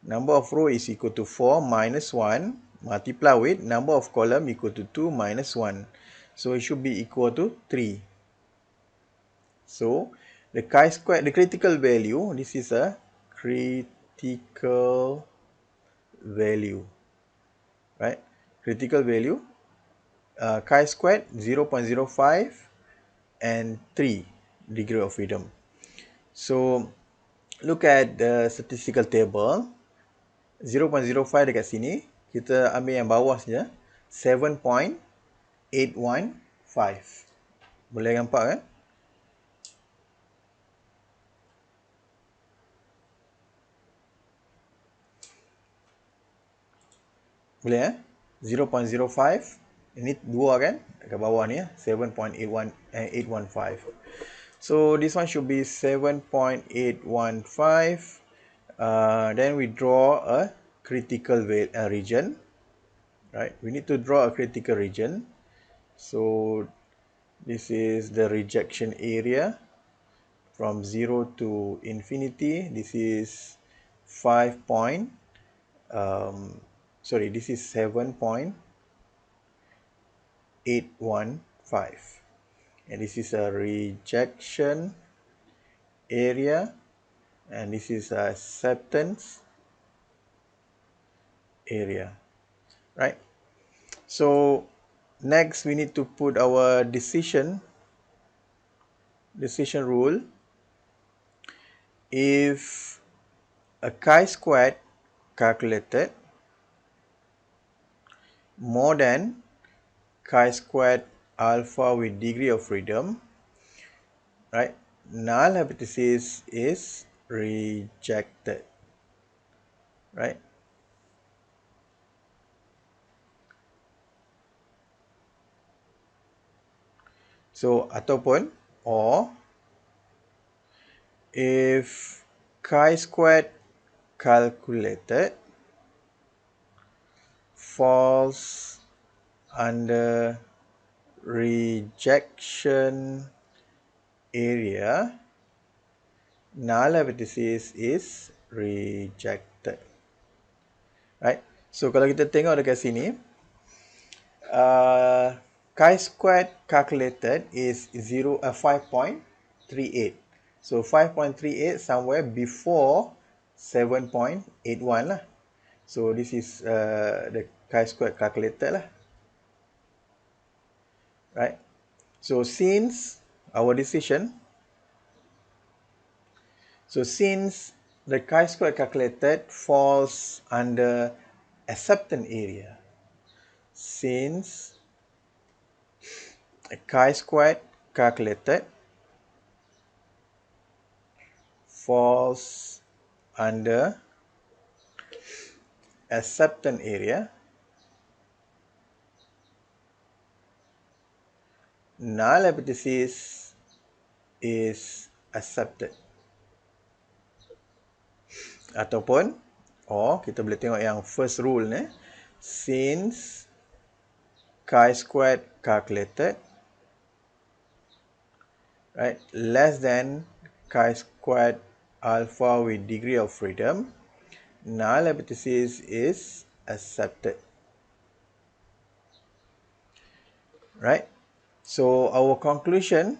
Number of row is equal to 4 minus 1 multiply with number of column equal to 2 minus 1. So it should be equal to 3. So the chi-squared, the critical value, this is a critical value, right? Critical value, chi-squared 0.05 and 3 degree of freedom. So look at the statistical table. 0.05 dekat sini, kita ambil yang bawah saja, 7.815. Boleh nampak kan? Boleh 0.05, ini dua kan? Dekat bawah ni 7.815. So this one should be 7.815. Then we draw a critical region. Right? We need to draw a critical region. So this is the rejection area from 0 to infinity. This is 5 point, this is 7.815. And this is a rejection area. And this is a acceptance area. Right? So next we need to put our decision rule. If a chi-squared calculated more than chi-squared alpha with degree of freedom, right, null hypothesis is rejected, right? So ataupun, or if chi-squared calculated falls under rejection area, null hypothesis is rejected, right? So kalau kita tengok dekat sini, chi-squared calculated is 5.38. So 5.38 somewhere before 7.81 lah. So this is the chi-squared calculated lah, right? So since our decision, since the chi-squared calculated falls under acceptance area, since chi-squared calculated falls under acceptance area, null hypothesis is accepted. Ataupun, kita boleh tengok yang first rule ni, since chi-squared calculated, right, less than chi-squared alpha with degree of freedom, null hypothesis is accepted, right? So our conclusion,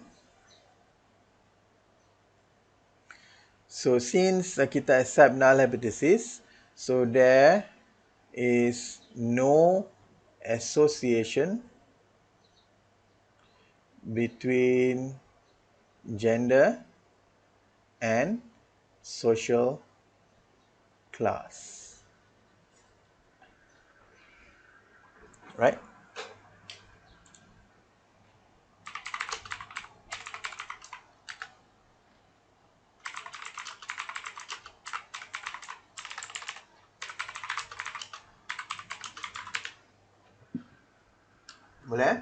since kita accept null hypothesis, so there is no association between gender and social class, right? Boleh?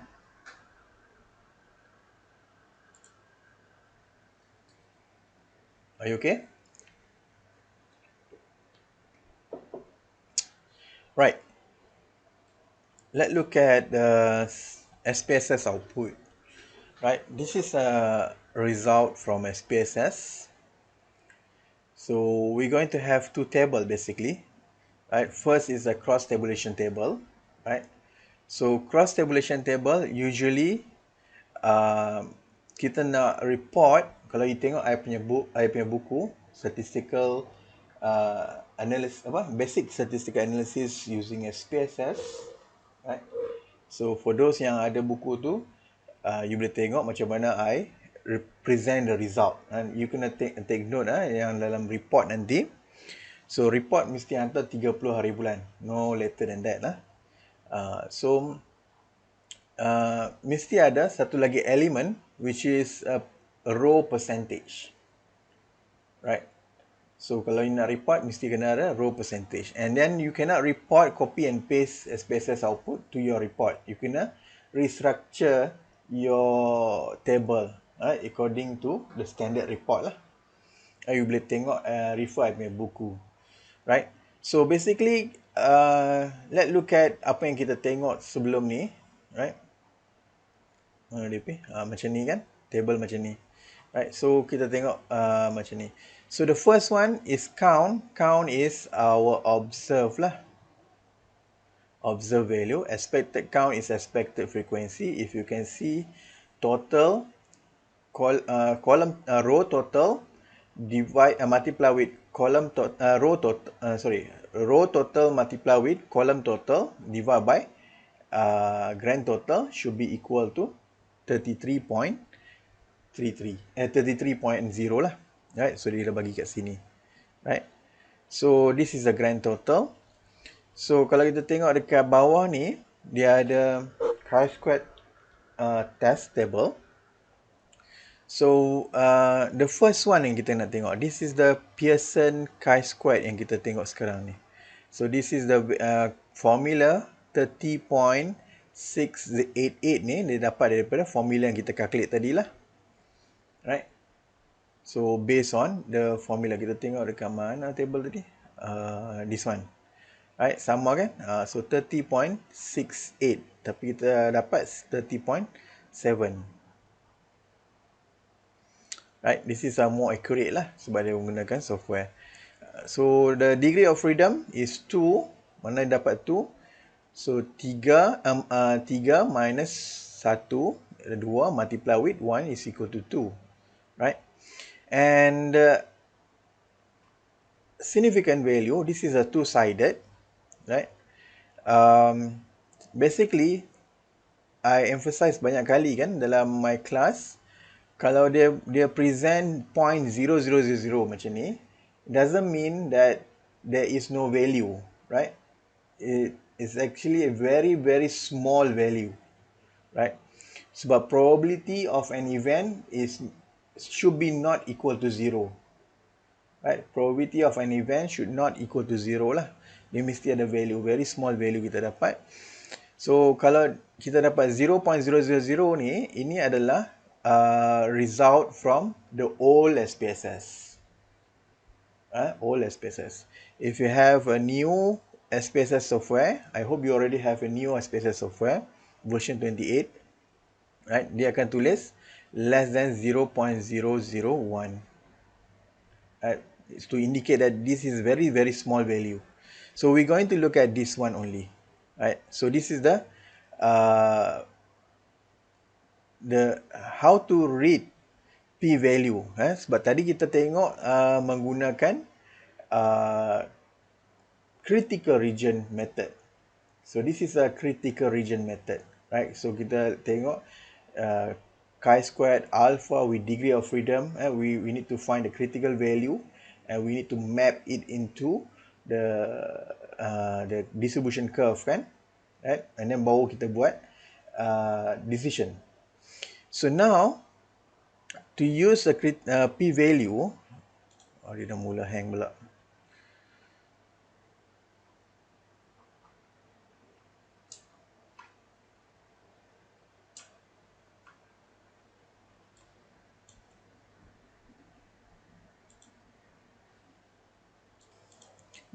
Are you okay? Right. Let's look at the SPSS output. Right. This is a result from SPSS. So we're going to have two tables basically. Right. First is a cross tabulation table. Right. So cross tabulation table usually kita nak report, kalau you tengok I punya buku statistical analysis, basic statistical analysis using SPSS, right? So for those yang ada buku tu, you boleh tengok macam mana I represent the result. And you kena take note yang dalam report nanti. So report mesti hantar 30 hari bulan. No later than that lah. So mesti ada satu lagi element which is a row percentage. Right. So kalau you nak report mesti kena ada row percentage. And then you cannot report copy and paste SPSS output to your report. You kena restructure your table according to the standard report lah. You boleh tengok refer punya buku. Right. So basically let's look at apa yang kita tengok sebelum ni. Right. Macam ni kan. Table macam ni. Right. So kita tengok macam ni. So the first one is count. Count is our observe lah. Observe value. Expected count is expected frequency. If you can see total, column row total divide multiply with column row total multiply with column total divide by grand total should be equal to 33.0 lah. Right, so dia dah bagi kat sini. Right, so this is the grand total. So kalau kita tengok dekat bawah ni, dia ada chi-squared test table. So the first one yang kita nak tengok, this is the Pearson chi-squared yang kita tengok sekarang ni. So this is the formula 30.688 ni dia dapat daripada formula yang kita calculate tadi lah. Right. So based on the formula, kita tengok dekat mana table tadi? This one. Right, sama kan? So 30.68 tapi kita dapat 30.7. Right, this is more accurate lah sebab dia menggunakan software. So the degree of freedom is 2. Mana dapat 2? So 3 minus 1 2 multiply with 1 is equal to 2. Right? And significant value, this is a two-sided, right? Basically, I emphasize banyak kali kan dalam my class, kalau dia present 0.0000 macam ni, doesn't mean that there is no value, right? It is actually a very very small value, right? Sebab probability of an event should be not equal to 0. Right, probability of an event should not equal to 0 lah. Dia mesti ada value, very small value kita dapat. So kalau kita dapat 0.000 ni, ini adalah result from the old SPSS. Old SPSS. If you have a new SPSS software, I hope you already have a new SPSS software, version 28. Right, dia akan tulis less than 0.001. To indicate that this is very very small value. So we're going to look at this one only. Right, so this is the how to read p value. Sebab tadi kita tengok menggunakan critical region method. So this is a critical region method, right? So kita tengok chi-squared alpha with degree of freedom. We need to find the critical value and we need to map it into the distribution curve kan, right? And then baru kita buat decision. So now to use a p value, dia dah mula hang pula.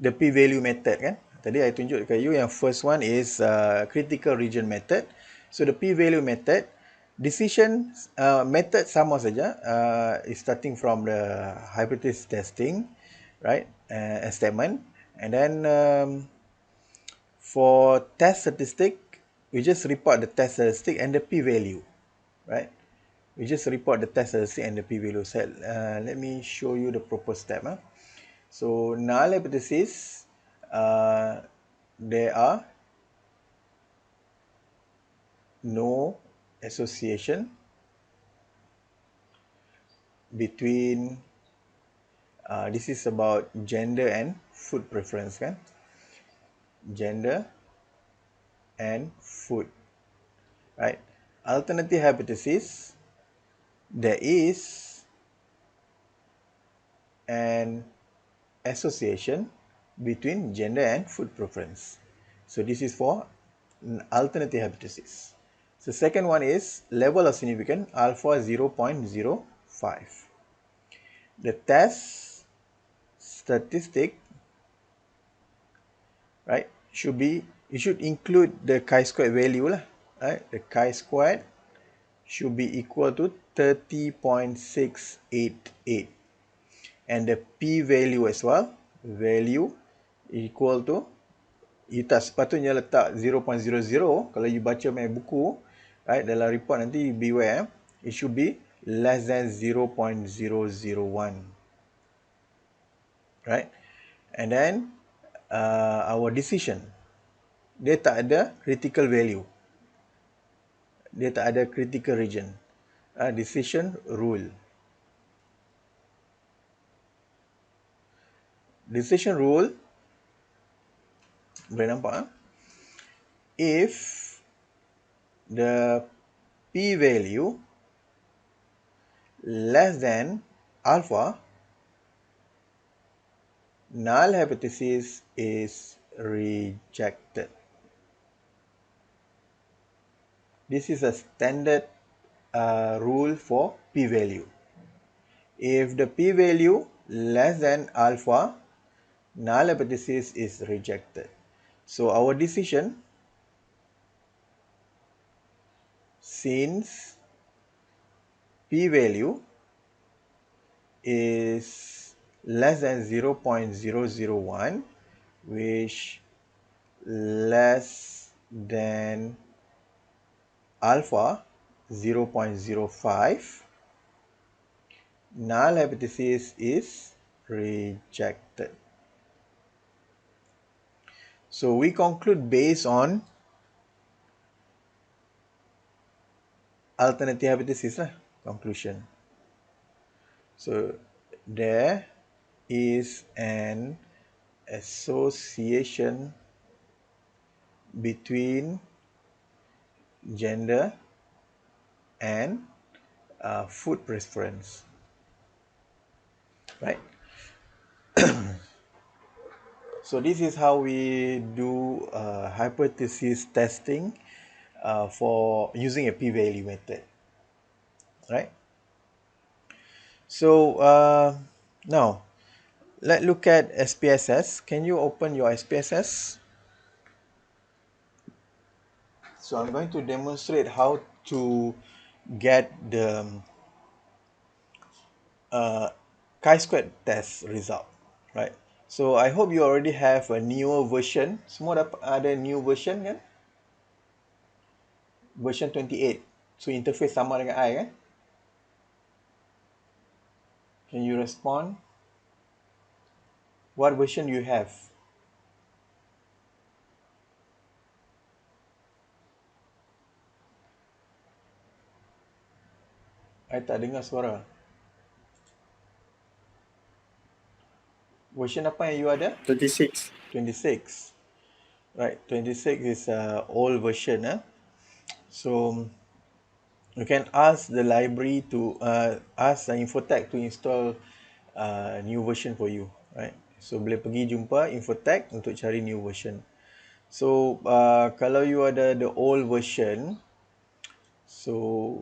The p-value method kan. Tadi I tunjuk dekat you yang first one is critical region method. So the p-value method, decision method sama saja, is starting from the hypothesis testing, right, statement. And then for test statistic, we just report the test statistic and the p-value, right. We just report the test statistic and the p-value. So, let me show you the proper step. So null hypothesis, there are no association between this is about gender and food preference kan, gender and food, right? Alternative hypothesis, there is an association between gender and food preference. So this is for an alternative hypothesis. So second one is level of significance alpha 0.05. The test statistic, right, should be, it should include the chi-squared value lah, right? The chi-squared should be equal to 30.688 and the p-value as well, value equal to, you tak sepatutnya letak 0.00. Kalau you baca my buku, right, dalam report nanti beware, it should be less than 0.001, right? And then our decision, dia tak ada critical value, dia tak ada critical region. Decision rule, decision rule boleh nampak, if the p value less than alpha, null hypothesis is rejected. This is a standard rule for p-value. If the p-value less than alpha, null hypothesis is rejected. So our decision, since p-value is less than 0.001, which less than alpha 0.05, null hypothesis is rejected. So we conclude based on alternative hypothesis lah, conclusion. So there is an association between gender and food preference, right? So this is how we do hypothesis testing for using a p-value method, right? So now let's look at SPSS. Can you open your SPSS? So I'm going to demonstrate how to get the chi-squared test result, right? So I hope you already have a newer version. Semua dapat ada new version kan? Version 28. So interface sama dengan I kan? Can you respond? What version you have? I tak dengar suara. Version apa yang you ada? 26. 26. Right, 26 is old version. So you can ask the library to ask the Infotech to install new version for you, right? So boleh pergi jumpa Infotech untuk cari new version. So kalau you ada the old version, so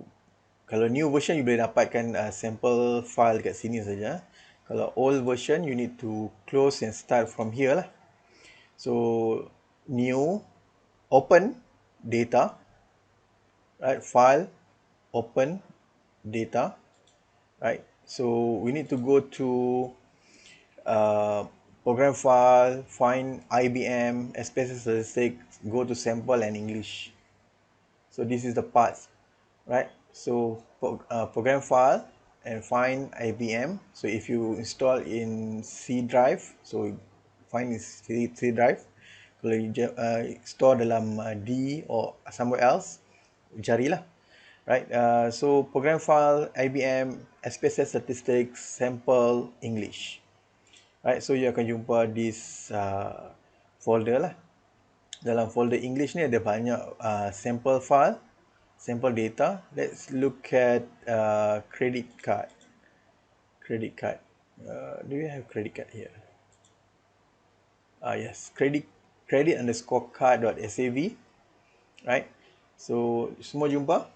kalau new version you boleh dapatkan sample file dekat sini saja. Kalau old version you need to close and start from here lah. So new, open data, right? File, open data, right? So we need to go to program file, find IBM, SPSS statistics, go to sample and English. So this is the path, right? So program file and find IBM. So if you install in C drive, so find is C drive. Kalau you store dalam D or somewhere else, carilah. right? So program file, IBM, SPSS statistics, sample, English, right? So you akan jumpa this folder lah. Dalam folder English ni ada banyak sample file, sample data. Let's look at credit card. Credit card. Do you have credit card here? Yes, credit underscore card.sav, right? So semua jumpa?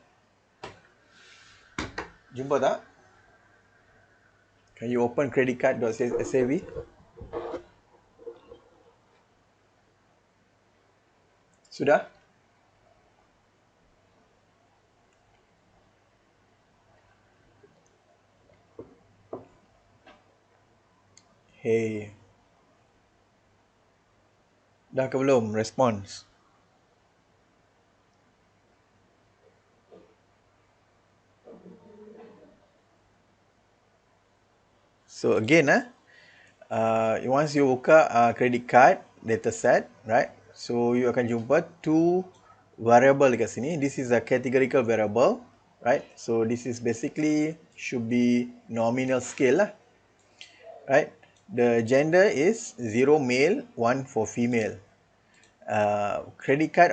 Jumpa tak? Can you open credit card.sav? Sudah? Hey, dah ke belum response? So again, once you buka credit card data set, right? So you akan jumpa two variable dekat sini. This is a categorical variable, right? So this is basically should be nominal scale lah, right? The gender is 0 male, 1 for female. Credit card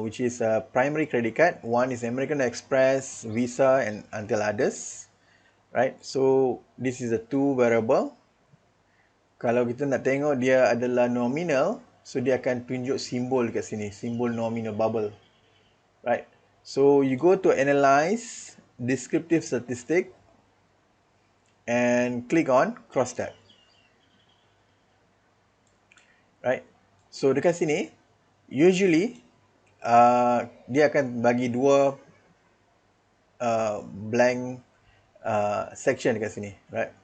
which is a primary credit card, one is American Express, Visa, and until others, right? So this is the two variable. Kalau kita nak tengok dia adalah nominal, so dia akan tunjuk simbol kat sini, simbol nominal bubble, right? So you go to analyze descriptive statistic and click on cross tab, right? So dekat sini usually dia akan bagi dua blank section dekat sini, right?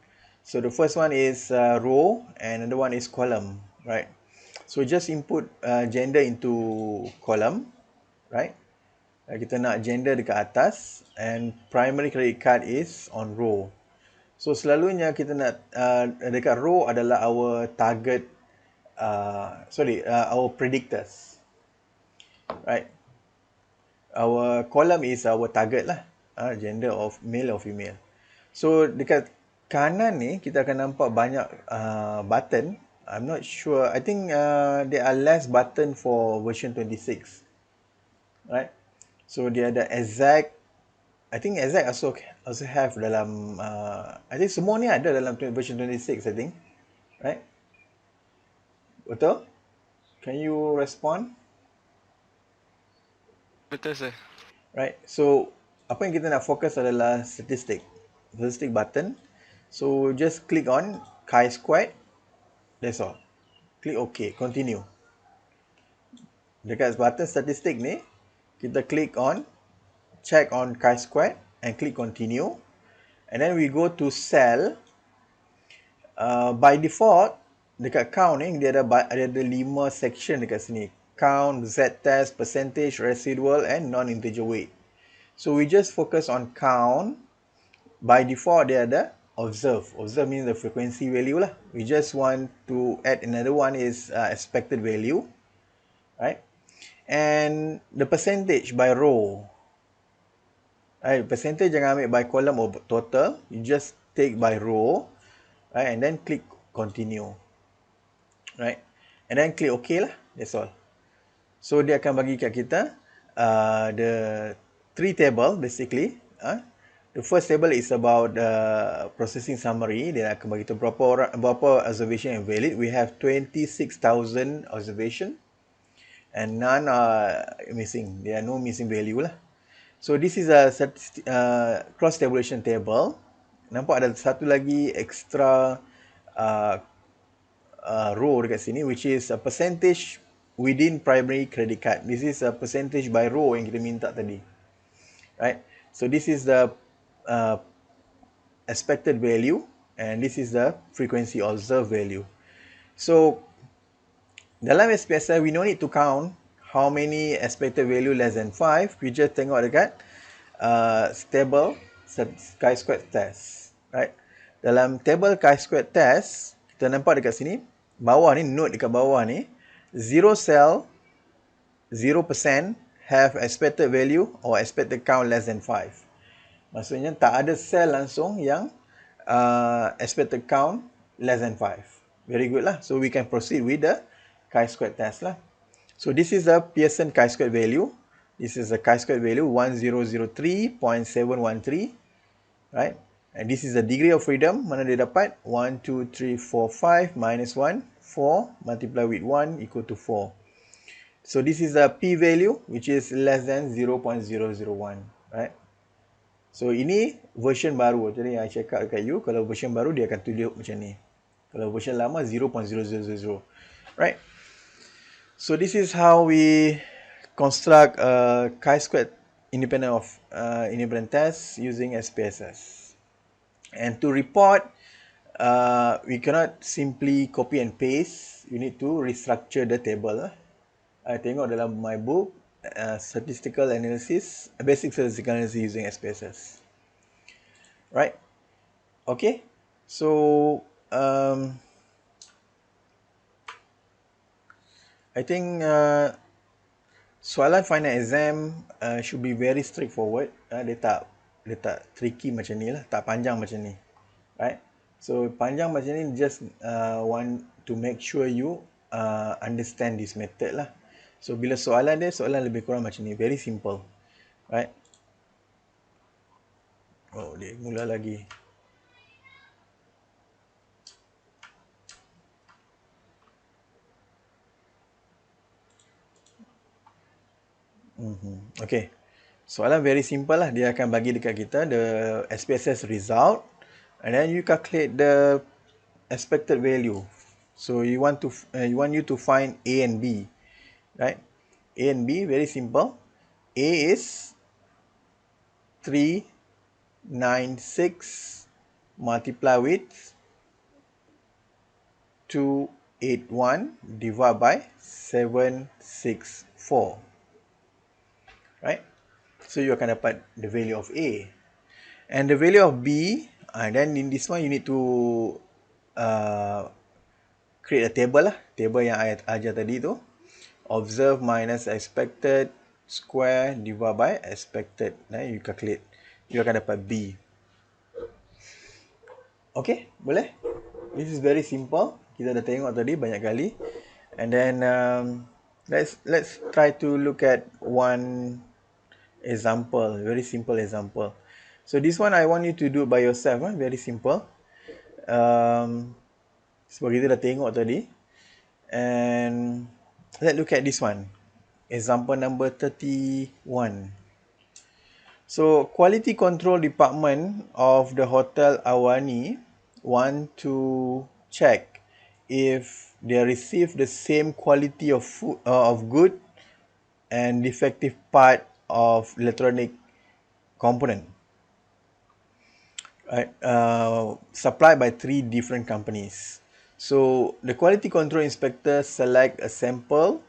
So the first one is row and another one is column, right? So just input gender into column, right? Kita nak gender dekat atas and primary credit card is on row. So selalunya kita nak dekat row adalah our target, our predictors, right? Our column is our target lah, gender of male or female. So dekat kanan ni kita akan nampak banyak button. I'm not sure. I think there are less button for version 26, right? So dia ada exact. I think exact also have dalam. I think semua ni ada dalam version 26. I think, right? Betul? Can you respond? Betul sir. Right. So apa yang kita nak fokus adalah statistic button. So just click on chi-squared. That's all. Click OK. Continue. Dekat button statistic ni, kita click on check on chi-squared and click continue. And then we go to cell. By default, dekat count ni, dia ada 5 section dekat sini. Count, z-test, percentage, residual and non-integer weight. So we just focus on count. By default, dia ada observe. Observe means the frequency value lah. We just want to add another one is expected value, right? And the percentage by row. Right, percentage jangan ambil by column or total. You just take by row, right? And then click continue, right? And then click OK lah. That's all. So dia akan bagi kat kita the 3 table basically. The first table is about processing summary. Dia akan bagi tahu berapa observation yang valid. We have 26,000 observation and none are missing. There are no missing value lah. So this is a cross tabulation table. Nampak ada satu lagi extra row dekat sini, which is a percentage within primary credit card. This is a percentage by row yang kita minta tadi, right? So this is the expected value and this is the frequency observed value. So dalam SPSS we no need to count how many expected value less than 5. We just tengok dekat table chi-squared test, right? Dalam table chi-squared test kita nampak dekat sini bawah ni, note dekat bawah ni, 0 cell 0% have expected value or expected count less than 5. Maksudnya tak ada cell langsung yang expected count less than 5. Very good lah. So we can proceed with the chi-square test lah. So this is a Pearson chi-square value. This is a chi-square value 1003.713, right? And this is the degree of freedom. Mana dia dapat? 1, 2, 3, 4, 5 minus 1, 4 multiply with 1 equal to 4. So this is a p-value which is less than 0.001, right? So ini version baru. Jadi I cakap dekat you, kalau version baru dia akan tunjuk macam ni. Kalau version lama 0.0000, right? So this is how we construct a chi-square independent test using SPSS. And to report, we cannot simply copy and paste. You need to restructure the table. I tengok dalam my book, statistical analysis, basic statistical analysis using SPSS. Right? Okay. So I think soalan final exam should be very straightforward. Dia tak tricky macam ni lah, tak panjang macam ni, right? So panjang macam ni just want to make sure you understand this method lah. So bila soalan lebih kurang macam ni, very simple, right? Oh, dia mula lagi. Okay. Soalan very simple lah. Dia akan bagi dekat kita the SPSS result and then you calculate the expected value. So you want you to find A and B, right? A and B very simple. A is 396 multiply with 281 divided by 764, right? So you akan dapat the value of A. And the value of B, and then in this one you need to create a table lah. Table yang I ajar tadi tu. Observe minus expected square divided by expected. You calculate. You akan dapat B. Okay, boleh? This is very simple. Kita dah tengok tadi banyak kali. And then let's try to look at one example, very simple example. So this one I want you to do by yourself, very simple. Sebab kita dah tengok tadi. And let's look at this one. Example number 31. So quality control department of the Hotel Awani want to check if they receive the same quality of food of good and defective part of electronic component, right? Supplied by 3 different companies. So the quality control inspector select a sample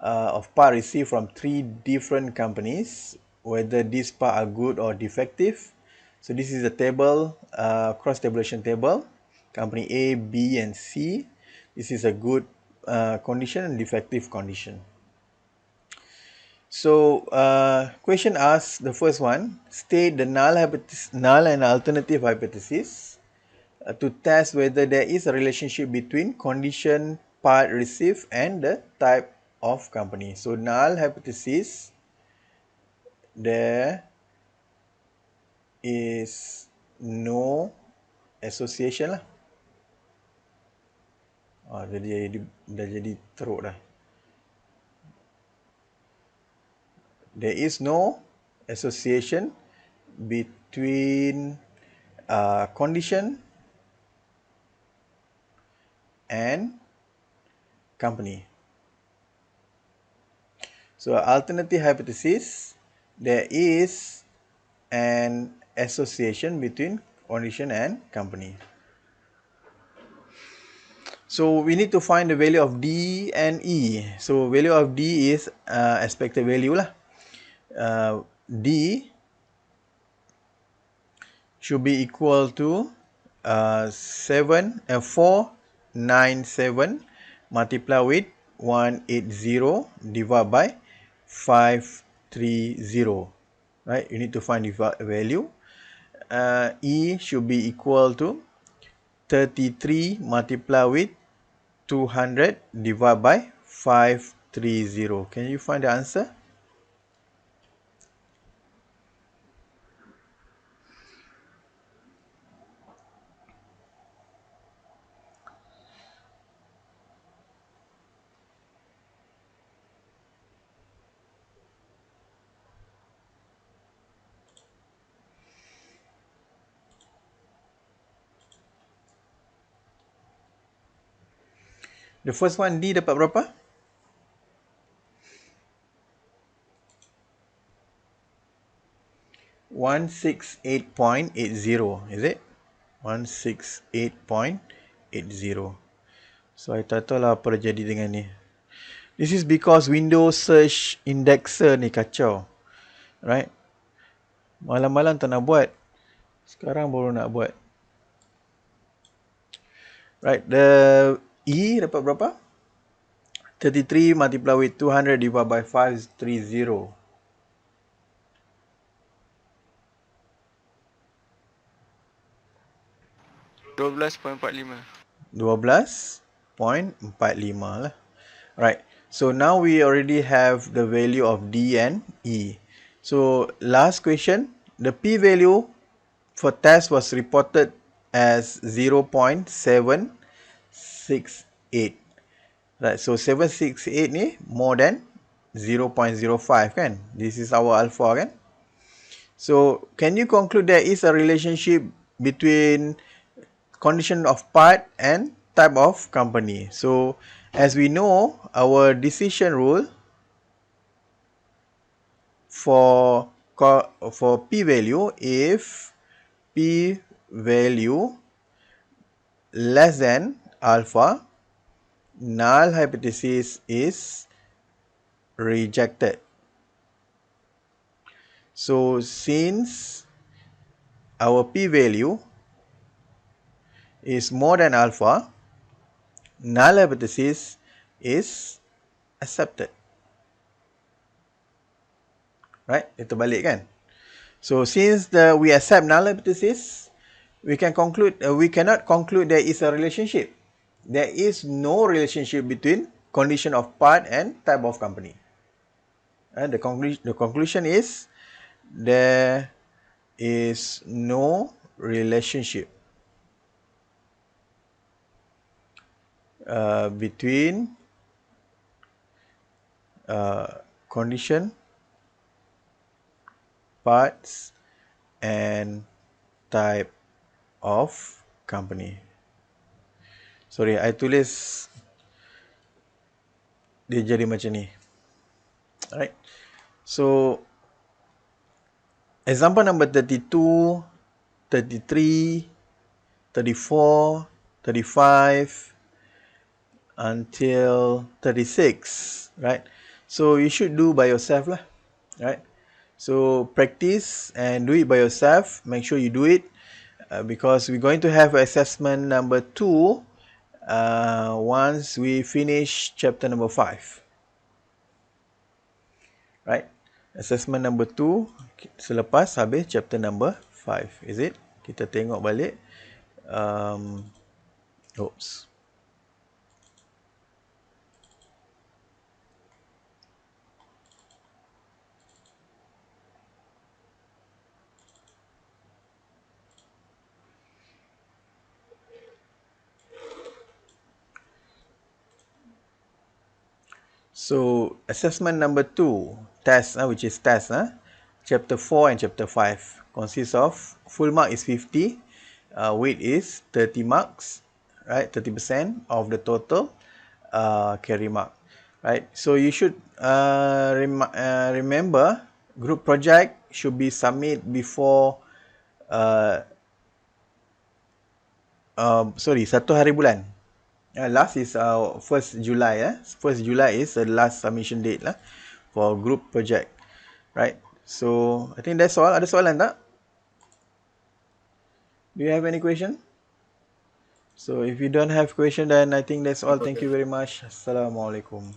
of part received from 3 different companies, whether these parts are good or defective. So this is a table, cross tabulation table. Company A, B, and C. This is a good condition and defective condition. So question asks, the first one, state the null and alternative hypothesis to test whether there is a relationship between condition part received and the type of company. So null hypothesis, there is no association lah. Dah jadi teruk dah. There is no association between condition and company. So alternative hypothesis, there is an association between condition and company. So we need to find the value of D and E. So value of D is expected value lah. D should be equal to 497 multiply with 180 divided by 5 530, right? You need to find the value. E should be equal to 33 multiplied with 200 divided by 530. Can you find the answer? The first one, D dapat berapa? 168.80, is it? 168.80. So, I tak tahu lah apa jadi dengan ni. This is because Windows Search Indexer ni kacau. Right? Malam-malam tak nak buat. Sekarang baru nak buat. Right, the E dapat berapa? 33 multiplied with 200 divided by 530. 12.45. 12.45 lah. Right. So now we already have the value of D and E. So last question, the P value for test was reported as 0.768. Right. So 768 ni more than 0.05 kan? This is our alpha kan? So can you conclude there is a relationship between condition of part and type of company? So as we know, our decision rule for p value, if p value less than alpha, null hypothesis is rejected. So since our p value is more than alpha, null hypothesis is accepted. Right? Itu balik kan? So since we accept null hypothesis, we cannot conclude there is a relationship. There is no relationship between condition of part and type of company. And the conclusion is there is no relationship between condition, parts and type of company. Sorry, I tulis dia jadi macam ni. Alright. So example number 32, 33, 34, 35 until 36, right? So you should do by yourself lah, right? So practice and do it by yourself. Make sure you do it because we're going to have assessment number 2 once we finish chapter number 5. Right? Assessment number 2 selepas habis chapter number 5. Is it? Kita tengok balik. Oops. So assessment number 2, test, which is test, chapter 4 and chapter 5 consists of full mark is 50, weight is 30 marks, right? 30% of the total carry mark, right? So you should remember group project should be submit before 1 hari bulan. Last is 1st July. 1st July is the last submission date lah for group project. Right? So, I think that's all. Ada soalan tak? Do you have any question? So, if you don't have question, then I think that's all. Thank you very much. Assalamualaikum.